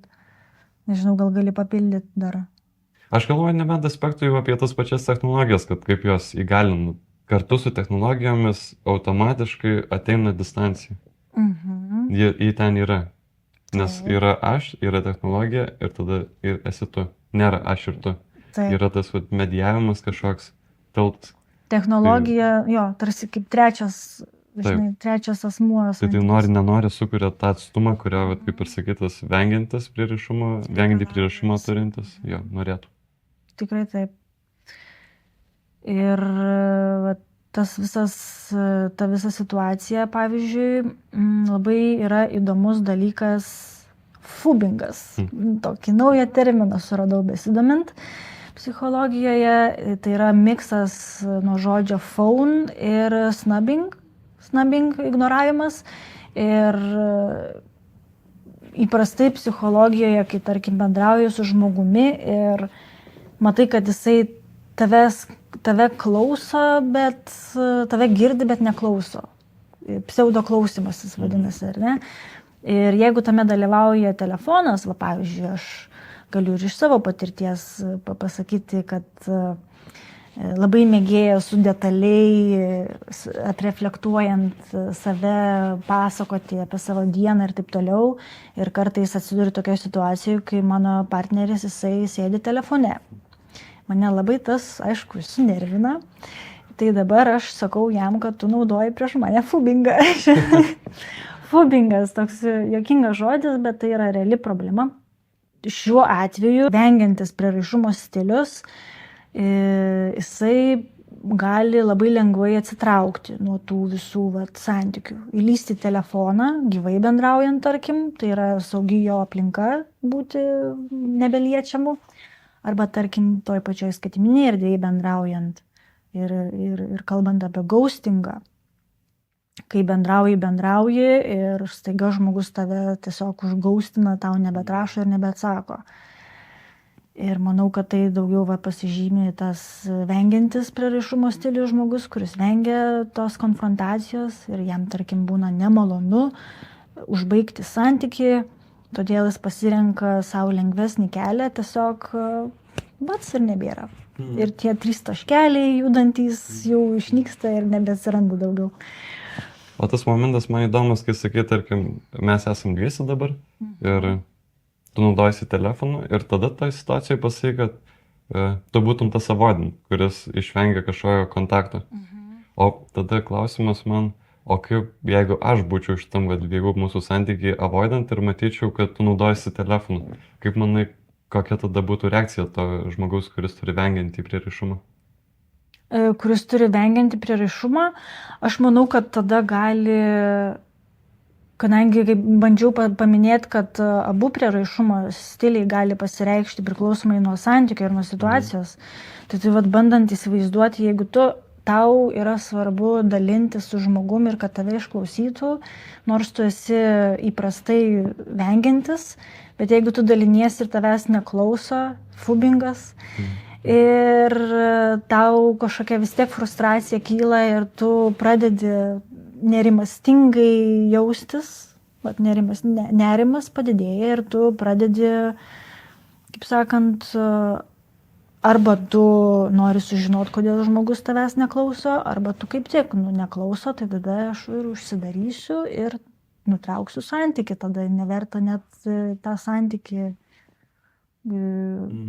Nežinau, gal gali papildyti dar. Aš galvoju nebent aspektų jau apie tas pačias technologijas, kad kaip jos įgalina. Kartu su technologijomis automatiškai ateina distancija. Ji ten yra. Nes yra aš, yra technologija ir tada esi tu. Nėra aš ir tu. Yra tas mediavimas kažkoks tiltas. Technologija, jo, tarsi kaip trečias asmuo. Tai nenori sukuria tą atstumą, kurio, kaip ir sakytas, vengiantį prieraišumą turintis, jo, norėtų. Tikrai taip. Ir ta visa situacija, pavyzdžiui, labai yra įdomus dalykas fubingas. Tokį naują terminą suradau besidomint psichologijoje. Tai yra miksas nuo žodžio phone ir snubbing ignoravimas. Ir įprastai psichologijoje, kai tarkim bendrauji su žmogumi ir matai, kad jisai tave klauso, bet tave girdi, bet neklauso. Pseudoklausimas jis vadinasi, ar ne? Ir jeigu tame dalyvauja telefonas, pavyzdžiui, aš galiu ir iš savo patirties pasakyti, kad labai mėgėja su detaliai atreflektuojant save, pasakoti apie savo dieną ir taip toliau. Ir kartais atsiduriu tokioje situacijoje, kai mano partneris jisai sėdi telefone. Mane labai tas, aišku, sunervina. Tai dabar aš sakau jam, kad tu naudoji prieš mane fubingą. Fubingas, toks juokingas žodis, bet tai yra reali problema. Šiuo atveju vengiantis prieraišumo stilius, jisai gali labai lengvai atsitraukti nuo tų visų santykių. Įlysti telefoną, gyvai bendraujant, tarkim, tai yra saugi jo aplinka būti nebeliečiamu. Arba, tarkim, toj pačioj skaitmeninėje erdvėje bendraujant ir kalbant apie ghostingą. Kai bendrauji ir staiga žmogus tave tiesiog užgaustina, tau nebetrašo ir nebeatsako. Ir manau, kad tai daugiau pasižymė tas vengiantis prieraišumo stilių žmogus, kuris vengia tos konfrontacijos ir jam, tarkim, būna nemalonu užbaigti santykį. Todėl jis pasirenka savo lengvesnį kelią, tiesiog bats ir nebėra. Ir tie 3 taškeliai judantys jau išnyksta ir nebeatsiranda daugiau. O tas momentas man įdomus, kai sakai, tarkim, mes esam dviesi dabar ir tu naudojasi telefonu ir tada tą situaciją pasakai, kad tu būtum tas avoidant, kuris išvengia kažkokio kontakto. O tada klausimas man, O kaip, jeigu aš būčiau šitam, jeigu mūsų santykiai avoidant ir matyčiau, kad tu naudojasi telefonu, kaip manai, kokia tada būtų reakcija to žmogaus, kuris turi vengiantį prieraišumą? Kuris turi vengiantį prieraišumą, aš manau, kad tada gali, kadangi bandžiau paminėti, kad abu prieraišumo stiliai gali pasireikšti priklausomai nuo santykio ir nuo situacijos, tai bandant įsivaizduoti, jeigu tau yra svarbu dalintis su žmogum ir kad tave išklausytų, nors tu esi įprastai vengiantis, bet jeigu tu daliniesi ir tavęs neklauso, fubingas, ir tau kažkokia vis tiek frustracija kyla ir tu pradedi nerimastingai jaustis, nerimas padidėja ir tu pradedi, kaip sakant, arba tu nori sužinoti, kodėl žmogus tavęs neklauso, arba tu kaip tik neklauso, tai tada aš ir užsidarysiu ir nutrauksiu santykį, tada neverta net tą santykį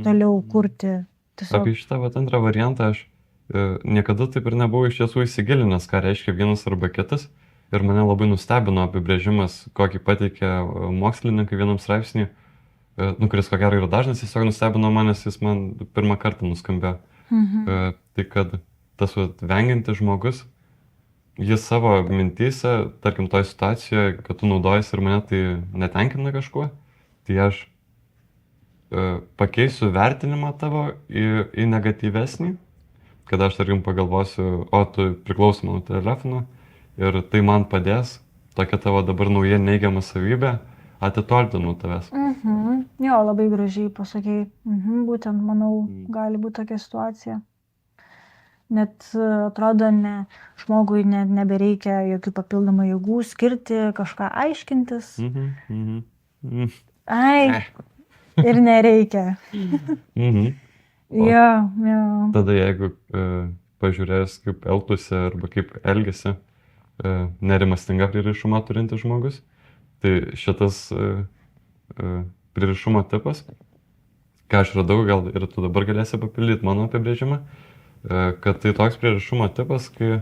toliau kurti. Tiesiog. Apie šitą antrą variantą aš niekada taip ir nebuvau iš tiesų įsigilinęs, ką reiškia vienas arba kitas. Ir mane labai nustebino apibrėžimas, kokį pateikė mokslininkai vienam straipsnį, kuris ko gero yra dažnas, tiesiog nustebino manęs, jis man pirmą kartą nuskambėjo. Tai kad tas vengiantis žmogus, jis savo mintyse, tarkim, toj situacijoje, kad tu naudojasi ir mane tai netenkina kažkuo, tai aš pakeisiu vertinimą tavo į negatyvesnį, kad aš, tarkim, pagalvosiu, o tu priklausoma nuo telefono ir tai man padės, tokia tavo dabar nauja neigiama savybė, atitolti nuo tavęs. Jo, labai gražiai pasakei. Būtent, manau, gali būti tokia situacija. Net atrodo, žmogui nebereikia jokių papildomų jėgų skirti, kažką aiškintis. Ai, ir nereikia. Jo. Tada jeigu pažiūrės, kaip elgtųsi arba kaip elgesi nerimastingą prieraišumą turintis žmogus, tai šitas prieraišumo tipas, ką aš radau, gal ir tu dabar galėsi papildyti mano apibrėžimą, kad tai toks prieraišumo tipas, kai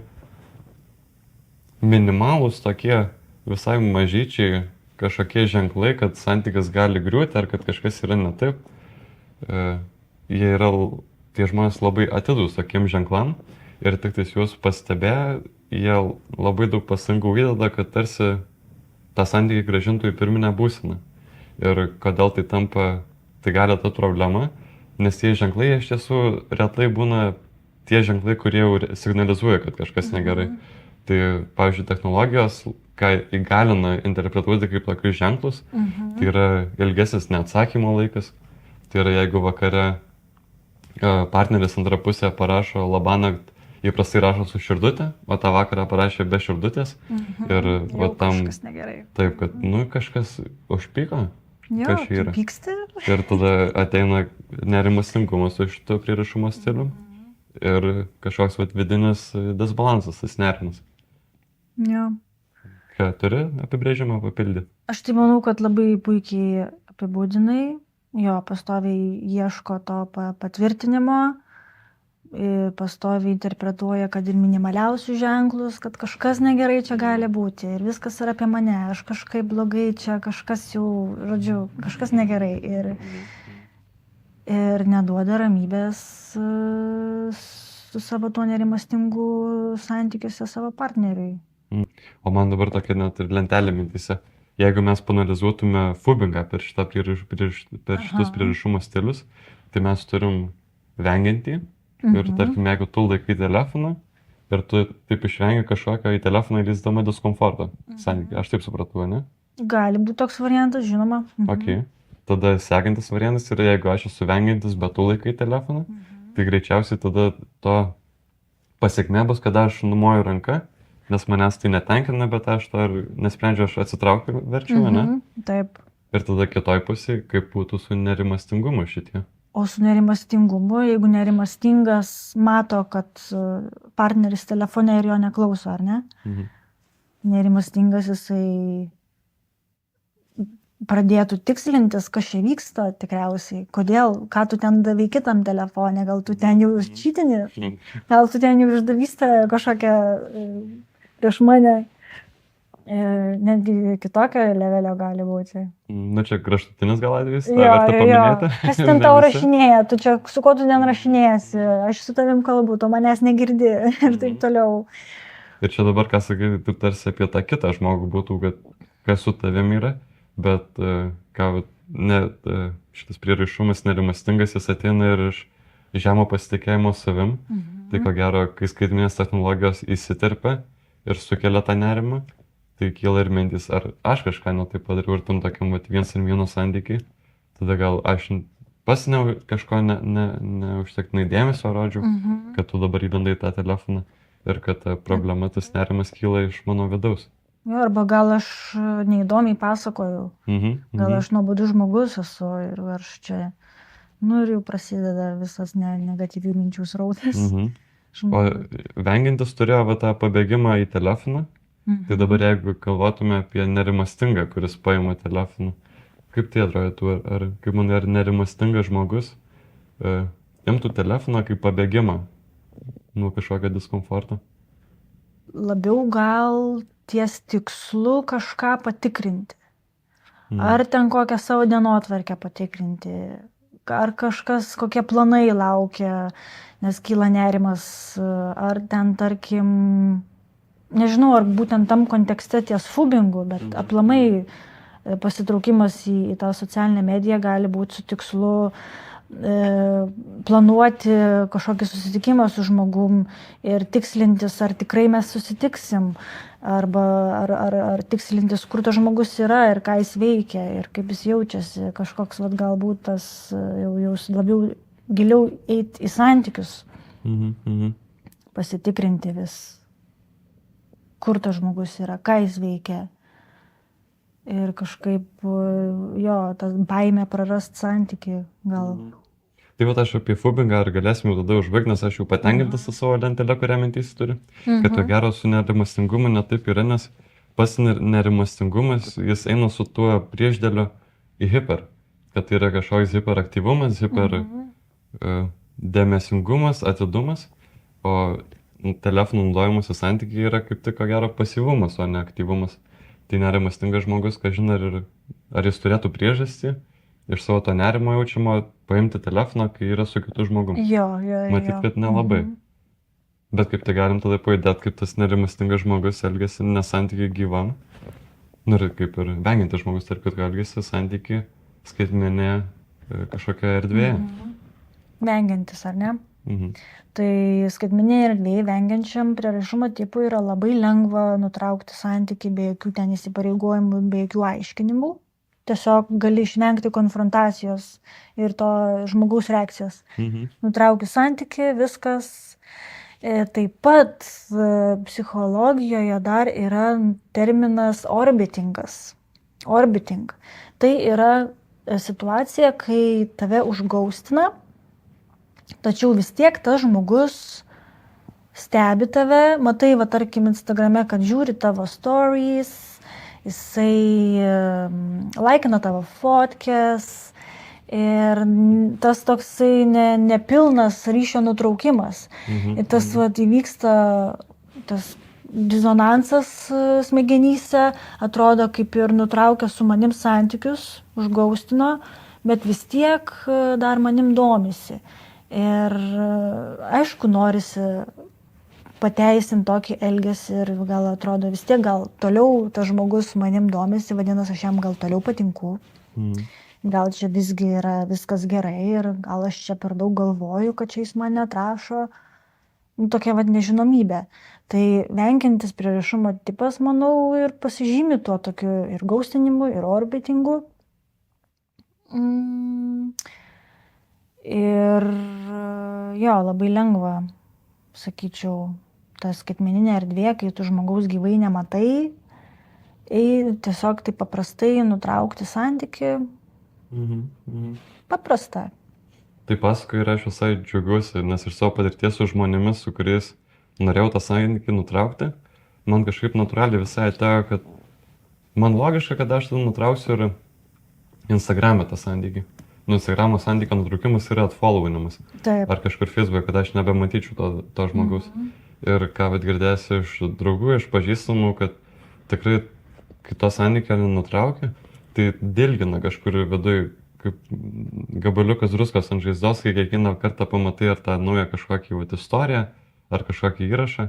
minimalūs tokie visai mažyčiai kažkokie ženklai, kad santykis gali griūti ar kad kažkas yra ne taip, tie žmonės labai atidūs tokiem ženklam ir tik tais juos pastebėję, jie labai daug pastangų įdeda, kad tarsi tą santykį grąžintų į pirminę būseną. Ir kodėl tai tampa, tai gali ta problema, nes tie ženklai iš tiesų retai būna tie ženklai, kurie jau signalizuoja, kad kažkas negerai. Tai, pavyzdžiui, technologijos, ką įgalina interpretuoti kaip tokius ženklus, tai yra ilgesnis neatsakymo laikas. Tai yra, jeigu vakare partneris antrą pusę parašo labanakt, įprastai rašo su širdutė, o tą vakarą parašė be širdutės. Ir tam kažkas negerai. Taip, kad kažkas užpyko. Jo, tu pyksti. Ir tada ateina nerimastingumas iš to prieraišumo stilių. Ir kažkoks vidinis disbalansas, tas nerimas. Jo. Ką turi apibrėžimą papildyti? Aš tai manau, kad labai puikiai apibūdinai. Jo, pastoviai ieško to patvirtinimo, pastoviai interpretuoja, kad ir minimaliausius ženklus, kad kažkas negerai čia gali būti ir viskas yra apie mane, aš kažkaip blogai čia, kažkas jau, žodžiu, kažkas negerai ir neduoda ramybės su savo tuo nerimastingu santykiuose savo partneriui. O man dabar tokia net ir lentelė mintyse. Jeigu mes panalizuotume fubingą per šitus prieraišumo stilius, tai mes turim vengiantį. Ir tarkim, jeigu tu laikai telefoną ir tu taip išvengi kažkokio į telefoną įlįsdama diskomforto santykiai. Aš taip supratau, ne? Gali būti toks variantas, žinoma. Ok. Tada sekantis variantas yra, jeigu aš esu vengiantis, bet tu laikai telefoną, tai greičiausiai tada to pasiekmė bus, kad aš numoju ranką, nes manęs tai netenkina, bet aš to ir nesprendžiu, aš atsitraukiu verčiu, ne? Taip. Ir tada kitoj pusėje, kaip būtų su nerimastingumu šitie. O su nerimastingumu, jeigu nerimastingas mato, kad partneris telefone ir jo neklauso, ar ne? Nerimastingas jisai pradėtų tikslintis, kas čia vyksta tikriausiai. Kodėl, ką tu ten davai kitam telefone, gal tu ten jau iščytini, gal tu ten jau išdavystę kažkokią prieš mane. Netgi kitokio levelio gali būti. Nu, čia kraštutinis gal atvejis, tą Jo, verta paminėti. Kas ten tau rašinėja, tu čia su kuo tu ten rašinėjasi, aš su tavim kalbu, tu manęs negirdi ir taip toliau. Ir čia dabar, ką sakai, tu tarsi apie tą kitą žmogų būtų, kad kas su tavim yra, bet šitas prieraišumas nerimastingas, jis ateina ir iš žemo pasitikėjimo savim. Tai ko gero, kai skaitminės technologijos įsiterpia ir sukelia tą nerimą, tai kyla ir mintis, ar aš kažką ne taip padariau ir tam tokiam 1-1 santykiai, tada gal aš pas kažko neužtektinai dėmesio rodžiau, kad tu dabar įlendai tą telefoną ir kad ta problema, tas nerimas kyla iš mano vidaus. Jo, arba gal aš neįdomiai pasakojau, gal aš nuobodus žmogus esu ir aš čia, ir jau prasideda visas negatyvių minčių srautas. O vengiantis turėjo tą pabėgimą į telefoną, tai dabar jeigu galvotume apie nerimastingą, kuris paima telefoną, kaip tai atrodytų, ar kaip man ar nerimastingas žmogus imtų telefoną kaip pabėgimą nuo kažkokio diskomforto? Labiau gal ties tikslu kažką patikrinti. Ar ten kokią savo dienotvarkę patikrinti, ar kažkas, kokie planai laukia, nes kyla nerimas, ar ten, tarkim, nežinau, ar būtent tam kontekste ties fubingu, bet aplamai pasitraukimas į tą socialinę mediją gali būti su tikslu planuoti kažkokį susitikimą su žmogum ir tikslintis, ar tikrai mes susitiksim, arba ar tikslintis, kur tas žmogus yra ir ką jis veikia ir kaip jis jaučiasi, kažkoks galbūt tas jau labiau giliau eiti į santykius, pasitikrinti vis, kur tas žmogus yra, ką jis veikia. Ir kažkaip, tas baimė prarast santykį gal. Tai aš apie fubingą ar galėsim jau tada užbaigti, nes aš jau patenkintas su savo lentelę, kurią mintys turi. Kad to gero su nerimastingumu netaip yra, nes pas nerimastingumas, jis eina su tuo priešdėliu į hiper. Kad tai yra kažkoks hiperaktyvumas, dėmesingumas, atidumas, o telefonų naudojimuose santykiai yra kaip tik ko gero pasyvumas, o ne aktyvumas. Tai nerimastingas žmogus, kažin ar jis turėtų priežastį iš savo to nerimo jaučiamo paimti telefoną, kai yra su kitu žmogum. Matyt, kad nelabai. Bet kaip tai galim tada pajudėti, kaip tas nerimastingas žmogus elgiasi nesantykiai gyvam. Ir kaip ir vengiantis žmogus, tarp kitko, elgiasi santykiai skaitmenėje kažkokioje erdvėje. Vengiantis, ar ne? Tai skaitmeninėje erdvėje vengiančiam prieraišumo tipui yra labai lengva nutraukti santykį be jokių ten įsipareigojimų, be jokių aiškinimų. Tiesiog gali išvengti konfrontacijos ir to žmogaus reakcijos. Nutrauki santykį, viskas. Taip pat psichologijoje dar yra terminas orbitingas. Orbiting. Tai yra situacija, kai tave užgaustina, tačiau vis tiek tas žmogus stebi tave, matai, tarkim, Instagrame, kad žiūri tavo stories, jisai laikina tavo fotkes ir tas toksai nepilnas ryšio nutraukimas. Ir tas įvyksta, tas disonansas smegenyse, atrodo kaip ir nutraukia su manim santykius, užgaustino, bet vis tiek dar manim domisi. Ir aišku, norisi pateisinti tokį elgesį ir gal atrodo vis tiek, gal toliau tas žmogus manim domisi, vadinasi, aš jam gal toliau patinku. Gal čia visgi yra viskas gerai ir gal aš čia per daug galvoju, kad čia jis mane atrašo. Tokia nežinomybė. Tai vengiantis prieraišumo tipas, manau, ir pasižymi tuo tokiu ir gaustinimu, ir orbitingu. Ir labai lengva, sakyčiau, ta skaitmeninė erdvė, kai tu žmogaus gyvai nematai, tiesiog taip paprastai nutraukti santykį. Paprasta. Tai pasakoju ir aš visai džiaugiuosi, nes iš savo patirties su žmonėmis, su kuriais norėjau tą santykį nutraukti, man kažkaip natūraliai visai atėjo, kad man logiška, kad aš tada nutrauksiu ir Instagram'e tą santykį. Instagramo santykio nutraukimas yra atfollowinimas. Ar kažkur Facebook'e, kad aš nebematyčiau to žmogaus. Ir ką girdėsiu iš draugų, iš pažįstamų, kad tikrai kai to santykio nenutraukia, tai dilgina kažkur viduj, kaip gabaliukas druskos ant žaizdos, kai kiekvieną kartą pamatai ar tą naują kažkokį istoriją, ar kažkokį įrašą.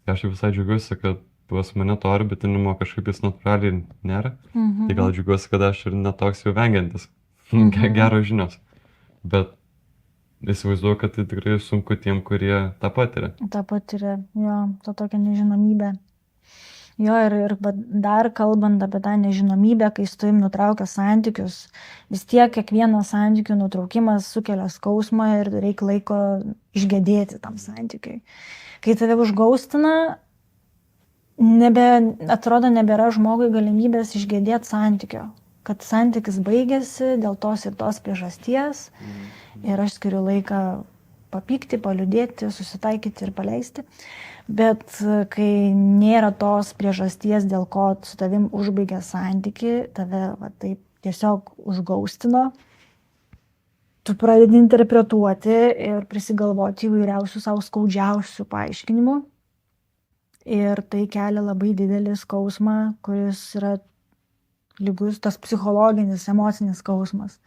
Aš visai džiaugiuosi, kad pas mane to orbitinimo kažkaip jis natūraliai nėra. Tai gal džiaugiuosi, kad aš ir netoks jau vengiantis. Geros žinios. Bet įsivaizduoju, kad tai tikrai sunku tiem, kurie tą patiria. Ta patiria, jo, ta tokia nežinomybė. Jo, ir dar kalbant apie tą nežinomybę, kai su tavim nutraukia santykius, vis tiek kiekvienas santykių nutraukimas sukelia skausmą ir reikia laiko išgedėti tam santykiui. Kai tave užgaustina, atrodo nebėra žmogui galimybės išgedėti santykio, kad santykis baigėsi dėl tos ir tos priežasties ir aš skiriu laiką papykti, paliūdėti, susitaikyti ir paleisti. Bet kai nėra tos priežasties, dėl ko su tavim užbaigė santyki, tave taip tiesiog užgaustino, tu pradedi interpretuoti ir prisigalvoti įvairiausių savo skaudžiausių paaiškinimų. Ir tai kelia labai didelį skausmą, kuris yra lygus, tas psichologinis, emocinis skausmas.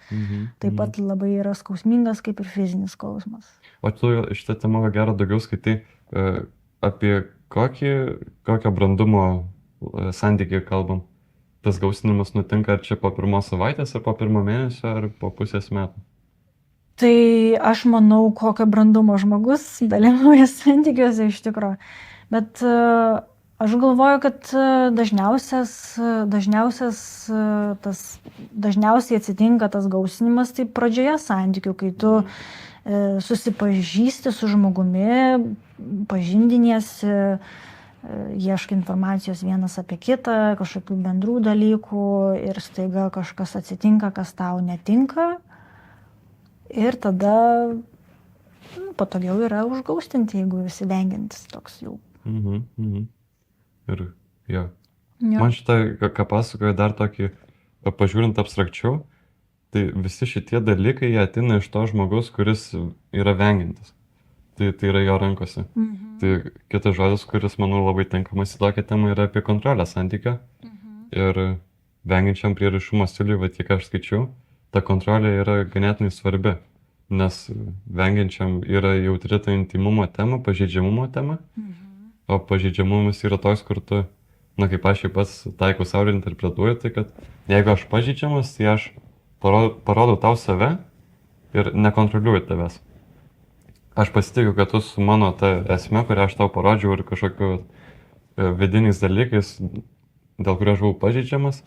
Taip pat labai yra skausmingas kaip ir fizinis skausmas. O tu šitą temą gero daugiau skaitai, apie kokio brandumo santykį kalbam? Tas gaustinimas nutinka ar čia po pirmos savaitės, ar po pirmo mėnesio, ar po pusės metų? Tai aš manau, kokio brandumo žmogus dalyvauja santykiuose iš tikrųjų. Bet aš galvoju, kad dažniausiai atsitinka tas gausinimas tai pradžioje santykių, kai tu susipažįsti su žmogumi, pažindiniesi, ieškai informacijos vienas apie kitą, kažkokių bendrų dalykų ir staiga kažkas atsitinka, kas tau netinka. Ir tada patogiau yra užgaustinti, jeigu visi vengiantis toks jau. Ir jo. Man šitą, ką pasakoju, dar tokį, pažiūrint abstrakčiau, tai visi šitie dalykai jie ateina iš to žmogaus, kuris yra vengiantis. Tai yra jo rankose. Tai kitas žodis, kuris, manau, labai tinkamas į tokią temą, yra apie kontrolę santykio. Ir vengiančiam prieraišumo stiliui, va tiek aš skaičiau, ta kontrolė yra ganėtinai svarbi. Nes vengiančiam yra jautri ta intimumo tema, pažeidžiamumo tema. O pažeidžiamumas yra toks, kur tu, kaip aš jau pats taikau savo ir interpretuoju, tai kad jeigu aš pažeidžiamas, tai aš parodau tau save ir nekontroliuoju tavęs. Aš pasitikiu, kad tu su mano ta esme, kurią aš tau parodžiau ir kažkokiu vidiniais dalykais, dėl kurio aš buvau pažeidžiamas,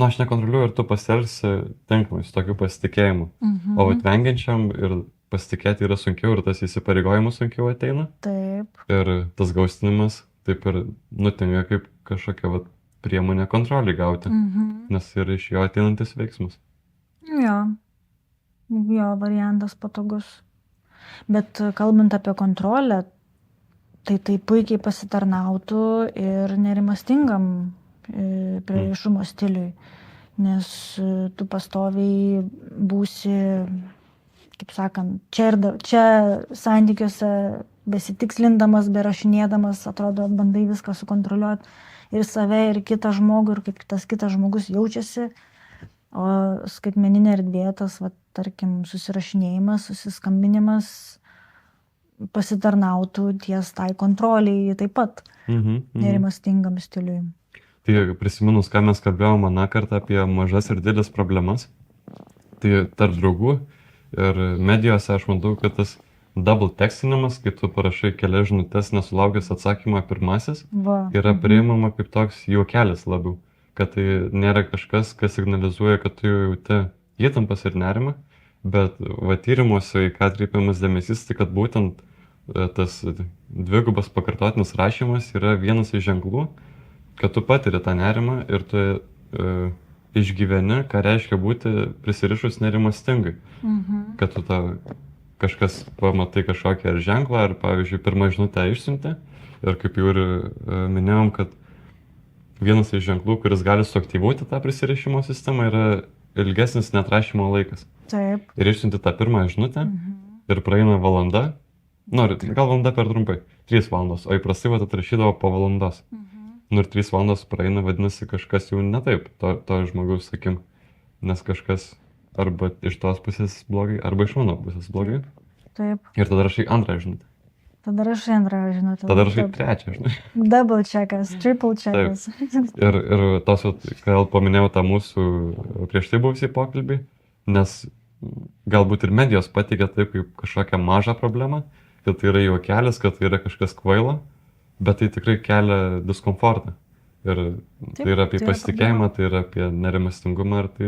aš nekontroliuoju ir tu pasielgsi tinkamai su tokiu pasitikėjimu. O vengiančiam ir pasitikėti yra sunkiau ir tas įsipareigojimas sunkiau ateina. Taip. Ir tas gaustinimas taip ir nutinka kaip kažkokia priemonė kontrolį gauti, nes yra iš jo ateinantis veiksmas. Jo variantas patogus. Bet kalbant apie kontrolę, tai puikiai pasitarnautų ir nerimastingam prieraišumo stiliui, nes tu pastoviai būsi, kaip sakant, čia santykiuose besitikslindamas, berašinėdamas, atrodo, bandai viską sukontroliuoti ir save, ir kitą žmogų, ir kaip tas kitas žmogus jaučiasi. O skaitmeninė erdvė, tas, tarkim, susirašinėjimas, susiskambinimas pasitarnautų ties tai kontroliai taip pat nerimastingam stiliui. Tai prisiminus, ką mes kalbėjome aną kartą apie mažas ir didelis problemas, tai tarp draugų ir medijose aš matau, kad tas double tekstinimas, kai tu parašai kelias žinutes nesulaukęs atsakymą pirmasis, yra priimama kaip toks juokelis labiau. Kad tai nėra kažkas, kas signalizuoja, kad tu jauti įtampas ir nerimą, bet tyrimuose, į ką atkreipiamas dėmesys, tai kad būtent tas dvigubas pakartotinis rašymas yra vienas iš ženklų, kad tu patiri tą nerimą ir tu išgyveni, ką reiškia būti prisirišus nerimastingai. Kad tu kažkas pamatai kažkokį ar ženklą, ar pavyzdžiui pirmą žinutę išsiuntė ir kaip jau ir minėjom, kad vienas iš ženklų, kuris gali suaktyvuoti tą prisirišimo sistemą, yra ilgesnis neatrašymo laikas. Taip. Ir išsiunti tą pirmą žinutę ir praeina valanda, gal valanda per trumpai, 3 valandos, o įprastai atrašydavo po valandos. Nu ir 3 valandos praeina, vadinasi, kažkas jau ne taip, to žmogaus, sakim, nes kažkas arba iš tos pusės blogai, arba iš mano pusės blogai. Taip. Ir tada rašai antrą žinutę. Tada rašai antrą žinutę. Tada rašai trečią, žinai. Double checkas, triple checkas. Ir tos, gal paminėjau tą mūsų prieš tai buvusį pokalbį, nes galbūt ir medijos pateikia taip kaip kažkokią mažą problemą, kad tai yra juokelis, kad tai yra kažkas kvailo, bet tai tikrai kelia diskomfortą. Ir tai yra apie pasitikėjimą, tai yra apie nerimastingumą, ir tai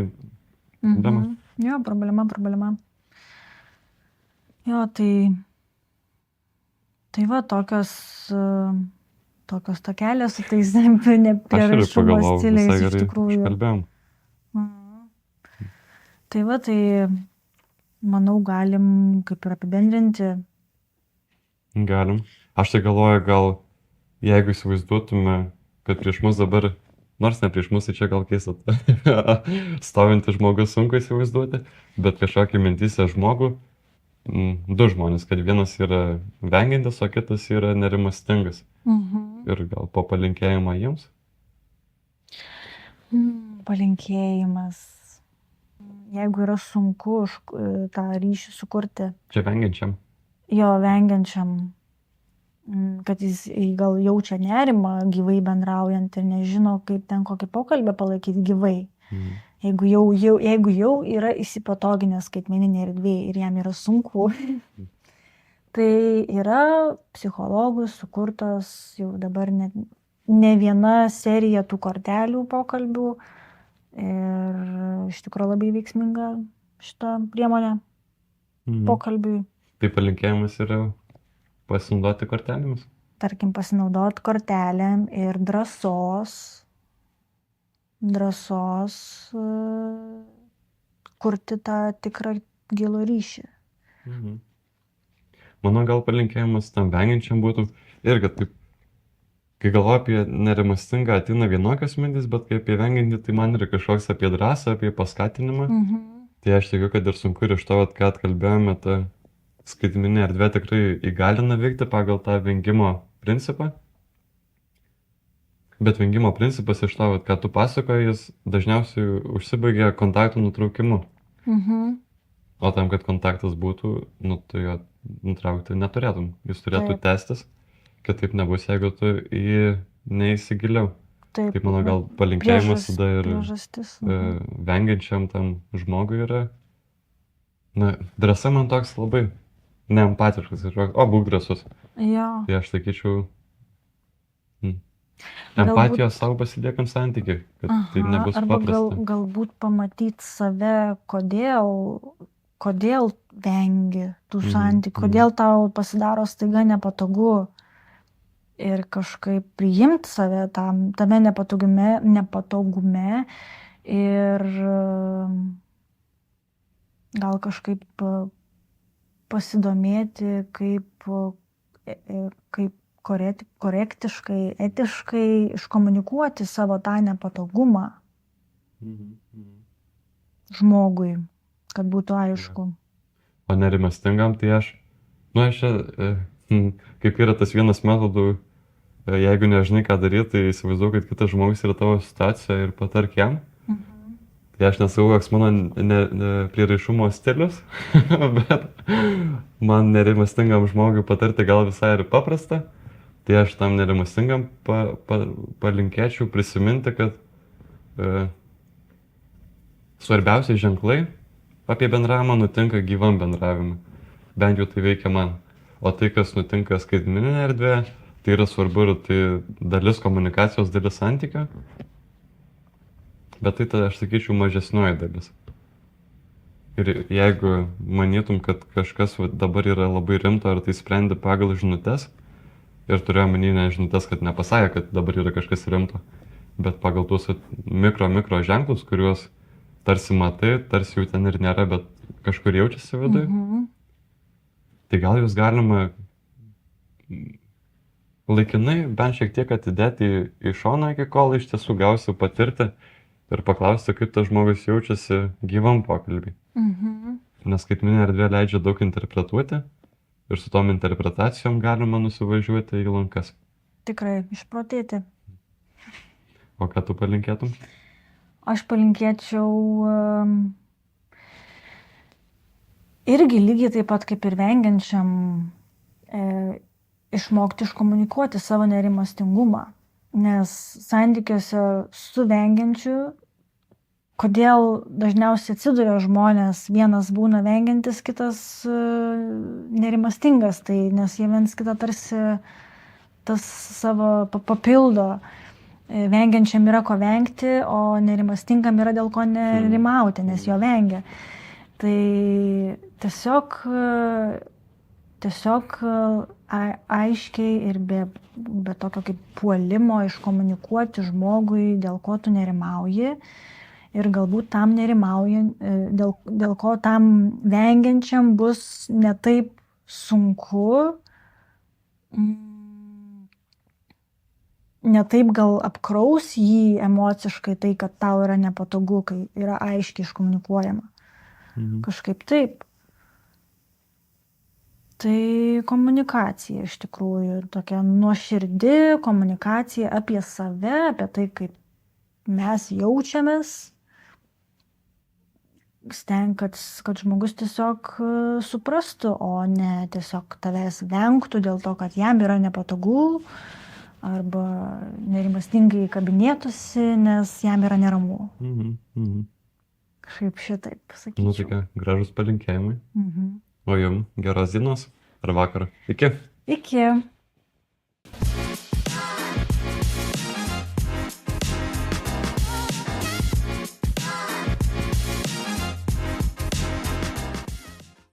problema. Jo, problema. Jo, tai va, tokios tokelės su tais neprieraišumo stiliais iš tikrųjų. Kalbėjom. Tai va, tai manau, galim kaip ir apibendrinti. Galim. Aš tai galvoju, gal jeigu įsivaizduotume, kad prieš mus dabar, nors ne prieš mus, tai čia gal keista, stovintį žmogus sunku įsivaizduoti, bet kažkokį mintysę žmogų, 2 žmonės, kad vienas yra vengiantis, o kitas yra nerimastingas. Ir gal po palinkėjimą jiems? Palinkėjimas. Jeigu yra sunku tą ryšį sukurti. Čia vengiančiam? Jo, vengiančiam. Kad jis gal jaučia nerimą gyvai bendraujant ir nežino, kaip ten kokį pokalbį palaikyti gyvai. Jeigu jau yra įsipatoginęs skaitmeninėje erdvėje ir jam yra sunku, tai yra psichologų sukurtos jau dabar ne viena serija tų kortelių pokalbių ir iš tikrųjų labai veiksminga šita priemonė pokalbiui. Tai palinkėjimas yra pasinaudoti kortelėmis? Tarkim, pasinaudoti kortelėm ir drąsos kurti tą tikrą gilų ryšį. Mano gal palinkėjimas tam vengiančiam būtų irgi taip, kai galvoju apie nerimastingą, ateina vienokios mintis, bet kai apie vengiantį, tai man yra kažkoks apie drąsą, apie paskatinimą. Tai aš tikiu, kad ir sunku ir iš to, ką atkalbėjome, ta skaitmeninė erdvė tikrai įgalina veikti pagal tą vengimo principą. Bet vengimo principas iš to, ką tu pasakoji, jis dažniausiai užsibaigia kontaktų nutraukimu. O tam, kad kontaktas būtų, tu jo nutraukti neturėtum. Jis turėtų tęstis, kad taip nebus, jeigu tu jį neįsigiliau. Taip, mano gal palinkėjimas tada ir vengiančiam tam žmogui yra. Drąsa man toks labai neempatiškas, būk drąsus. Tai aš sakyčiau, empatijos savo pasiliekant santykiai, kad tai nebus paprasta. Galbūt pamatyti save, kodėl vengi tų santykių, kodėl tau pasidaro staiga nepatogu ir kažkaip priimti save tame nepatogume ir gal kažkaip pasidomėti, kaip korektiškai, etiškai iškomunikuoti savo tą nepatogumą žmogui, kad būtų aišku. O nerimastingam, tai aš kaip yra tas vienas metodų, jeigu nežinai, ką daryti, tai įsivaizduoju, kad kitas žmogus yra tavo situacija ir patark jam. Tai aš nesakau, koks mano prieraišumo stilius, bet man nerimastingam žmogui patarti gal visai ir paprasta. Tai aš tam nerimastingam palinkėčiau prisiminti, kad svarbiausiai ženklai apie bendravimą nutinka gyvam bendravimui. Bent jau tai veikia man. O tai, kas nutinka skaitmeninėje erdvėje, tai yra svarbu ir tai dalis komunikacijos, dalis santykio. Bet tai tada aš sakyčiau mažesnioji dalis. Ir jeigu manytum, kad kažkas dabar yra labai rimto, ar tai sprendi pagal žinutes, ir turėjau manyti žinutes, kad nepasakė, kad dabar yra kažkas rimto, bet pagal tuos mikro ženklus, kuriuos tarsi matai, tarsi jų ten ir nėra, bet kažkur jaučiasi viduje, tai gal jūs galima laikinai bent šiek tiek atidėti į šoną, iki kol iš tiesų gausiu patirti ir paklausti, kaip tas žmogus jaučiasi gyvam pokalbį. Nes skaitmeninė erdvė leidžia daug interpretuoti ir su tom interpretacijom galima nusivažiuoti į lankas. Tikrai, išprotėti. O ką tu palinkėtum? Aš palinkėčiau irgi lygiai taip pat kaip ir vengiančiam išmokti iškomunikuoti savo nerimastingumą. Nes santykiuose su vengiančiu, kodėl dažniausiai atsiduria žmonės, vienas būna vengiantis, kitas nerimastingas, tai nes jie viens kitą tarsi tas savo papildo. Vengiančiam yra ko vengti, o nerimastingam yra dėl ko nerimauti, nes jo vengia. Tai tiesiog aiškiai ir be tokio kaip puolimo iškomunikuoti žmogui, dėl ko tu nerimauji ir galbūt tam dėl ko tam vengiančiam bus ne taip sunku, ne taip gal apkraus jį emociškai tai, kad tau yra nepatogu, kai yra aiškiai iškomunikuojama. Kažkaip taip. Tai komunikacija iš tikrųjų, tokia nuoširdi komunikacija apie save, apie tai, kaip mes jaučiamės, kad žmogus tiesiog suprastų, o ne tiesiog tavęs vengtų dėl to, kad jam yra nepatogu, arba nerimastingai kabinėtųsi, nes jam yra neramu. Kažkaip šitaip sakyčiau. Tokie gražus palinkėjimai. O jums geros dienos ar vakaro. Iki. Iki.